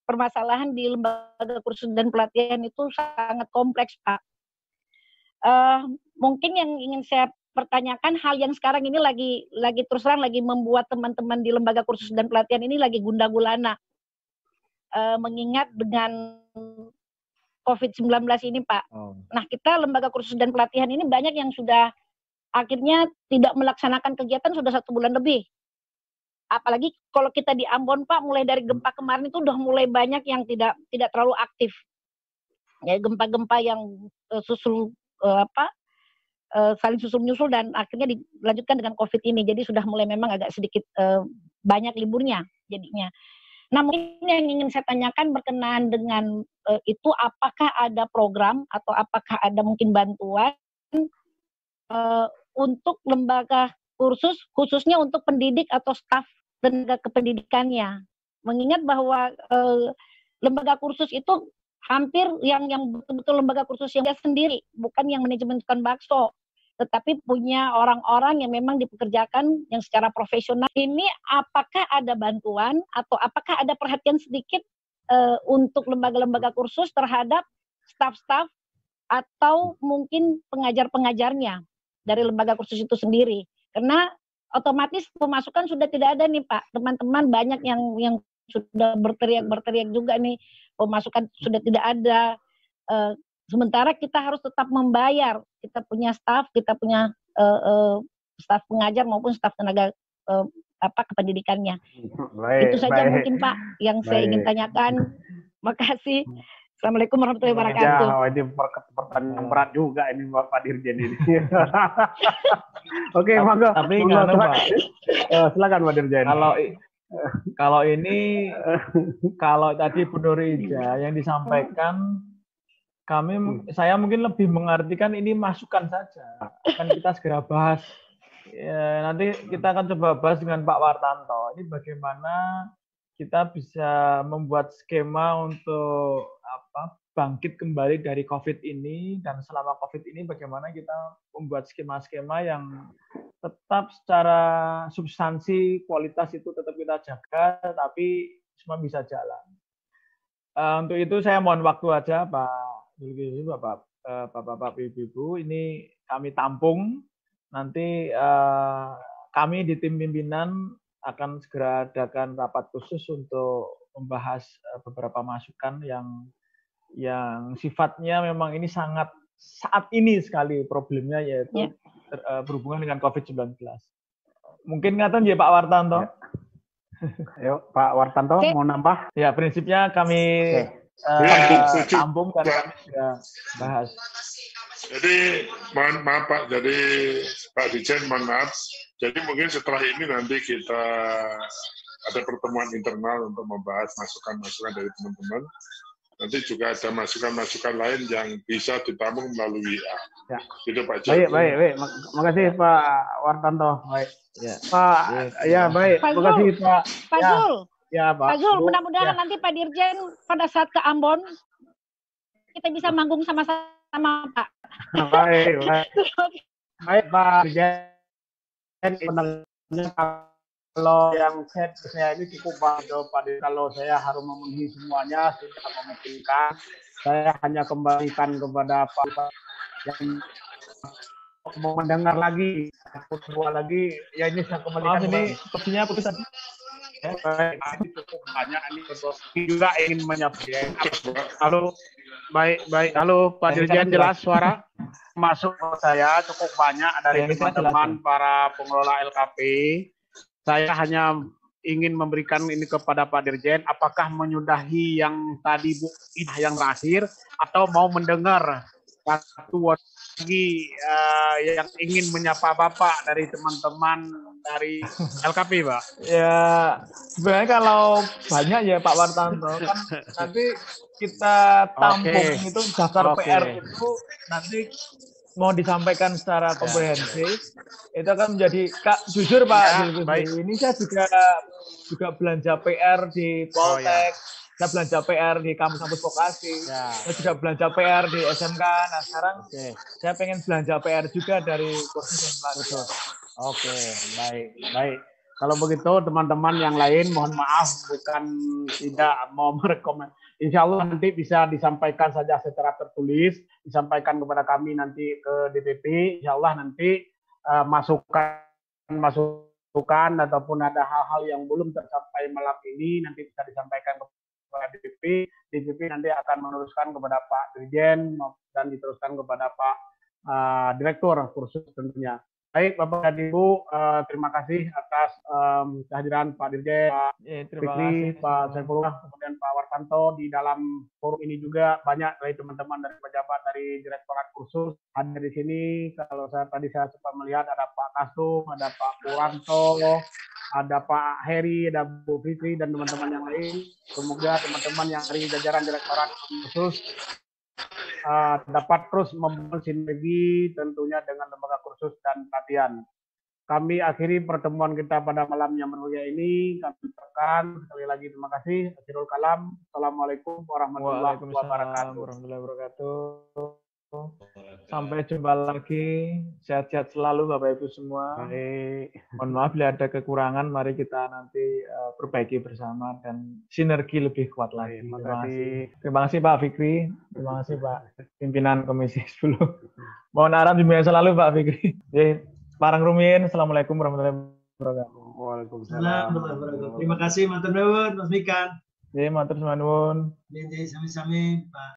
permasalahan di lembaga kursus dan pelatihan itu sangat kompleks Pak. Mungkin yang ingin saya pertanyakan hal yang sekarang ini lagi terus terang lagi membuat teman-teman di lembaga kursus dan pelatihan ini lagi gundah gulana. Mengingat dengan COVID-19 ini Pak. Nah kita lembaga kursus dan pelatihan ini banyak yang sudah akhirnya tidak melaksanakan kegiatan sudah 1 bulan lebih. Apalagi kalau kita di Ambon Pak, mulai dari gempa kemarin itu udah mulai banyak yang tidak terlalu aktif. Ya gempa-gempa yang saling susul-menyusul dan akhirnya dilanjutkan dengan COVID ini. Jadi sudah mulai memang agak sedikit banyak liburnya jadinya. Nah mungkin yang ingin saya tanyakan berkenaan dengan itu apakah ada program atau apakah ada mungkin bantuan untuk lembaga kursus khususnya untuk pendidik atau staf tenaga kependidikannya. Mengingat bahwa lembaga kursus itu hampir yang betul-betul lembaga kursus yang dia sendiri, bukan yang manajemen tukang bakso, tetapi punya orang-orang yang memang dipekerjakan yang secara profesional. Ini apakah ada bantuan atau apakah ada perhatian sedikit untuk lembaga-lembaga kursus terhadap staf-staf atau mungkin pengajar-pengajarnya dari lembaga kursus itu sendiri? Karena otomatis pemasukan sudah tidak ada nih Pak. Teman-teman banyak yang sudah berteriak juga nih, pemasukan sudah tidak ada. Sementara kita harus tetap membayar. Kita punya staf, kita punya staf pengajar maupun staf tenaga kependidikannya. Itu saja mungkin Pak yang saya ingin tanyakan. Makasih. Assalamualaikum warahmatullahi wabarakatuh. Ya, ini pertanyaan berat juga ini Pak Dirjen ini. Oke, monggo. Tapi silakan Pak Dirjen. Kalau tadi Bu Nur Ija yang disampaikan, saya mungkin lebih mengartikan ini masukan saja. Akan kita segera bahas. Ya, nanti kita akan coba bahas dengan Pak Wartanto. Ini bagaimana kita bisa membuat skema untuk bangkit kembali dari COVID ini, dan selama COVID ini bagaimana kita membuat skema-skema yang tetap secara substansi, kualitas itu tetap kita jaga, tapi semua bisa jalan. Untuk itu saya mohon waktu aja Pak Zulkifli, Bapak, Ibu, ini kami tampung. Nanti kami di tim pimpinan akan segera adakan rapat khusus untuk membahas beberapa masukan yang sifatnya memang ini sangat saat ini sekali problemnya, yaitu berhubungan dengan COVID-19. Mungkin ngaten ya Pak Wartanto. Ayo Pak Wartanto mau nambah? Ya, prinsipnya kami tampung dan kami sudah bahas. Jadi mohon maaf Pak, jadi Pak Dirjen mohon maaf. Jadi mungkin setelah ini nanti kita ada pertemuan internal untuk membahas masukan-masukan dari teman-teman. Nanti juga ada masukan-masukan lain yang bisa ditampung melalui WA. Ya. Gitu Pak. Baik. Makasih Pak Wartanto. Baik. Ya. Pak, ya baik. Makasih Pak. Pak Zul. Ya, Pak. Pak Zul, mudah-mudahan nanti Pak Dirjen pada saat ke Ambon kita bisa manggung sama-sama Pak. Baik. Baik Pak Dirjen. Kalau yang saya ini cukup Pak, kalau saya harus memenuhi semuanya sudah memungkinkan. Saya hanya kembalikan kepada Pak yang mau mendengar lagi, kedua lagi, ya ini saya kembalikan. Ini sepertinya putusan. Ini cukup banyak, ini juga ingin menyampaikan. Halo, baik. Halo Pak Dirjen, jelas suara masuk ke saya cukup banyak dari teman-teman para pengelola LKP. Saya hanya ingin memberikan ini kepada Pak Dirjen, apakah menyudahi yang tadi Bu yang terakhir atau mau mendengar satu lagi yang ingin menyapa Bapak dari teman-teman dari LKP, Pak? Ya, sebenarnya kalau banyak ya Pak Wartanto, kan nanti kita tampung itu daftar PR itu nanti mau disampaikan secara komprehensif, itu akan menjadi jujur Pak. Ini saya juga belanja PR di Poltek, saya belanja PR di kampus-kampus vokasi, saya juga belanja PR di SMK. Nah sekarang saya pengen belanja PR juga dari kursus dan pelatihan. Oke, baik. Kalau begitu teman-teman yang lain mohon maaf, bukan tidak mau merekomend. Insya Allah nanti bisa disampaikan saja secara tertulis, disampaikan kepada kami nanti ke DPP. Insya Allah nanti masukan ataupun ada hal-hal yang belum tersampai malam ini nanti bisa disampaikan kepada DPP. DPP nanti akan meneruskan kepada Pak Dirjen dan diteruskan kepada Pak Direktur kursus tentunya. Baik, Bapak dan Ibu, terima kasih atas kehadiran Pak Dirjen, Pak Fikri, Pak Saifullah, kemudian Pak Wartanto di dalam forum ini juga banyak dari teman-teman dari pejabat dari Direktorat Kursus hadir di sini. Kalau tadi saya sempat melihat ada Pak Kasum, ada Pak Puranto, ada Pak Heri, ada Bu Fikri dan teman-teman yang lain. Semoga teman-teman yang dari jajaran Direktorat Kursus dapat terus membangun sinergi tentunya dengan lembaga kursus dan pelatihan. Kami akhiri pertemuan kita pada malam yang bermulia ini. Kami ucapkan sekali lagi terima kasih. Akhirul kalam. Assalamualaikum warahmatullahi wabarakatuh. Sampai jumpa lagi. Sehat-sehat selalu Bapak Ibu semua. Baik. Mohon maaf bila ada kekurangan. Mari kita nanti perbaiki bersama dan sinergi lebih kuat lagi. Terima kasih Pak Fikri. Terima kasih Pak Pimpinan Komisi 10. Mohon arah bimbingan selalu Pak Fikri. Parang rumiyin. Assalamualaikum warahmatullahi wabarakatuh. Waalaikumsalam. Terima kasih Matur nuwun Mas Mikan. Matur nuwun. Sami-sami Pak.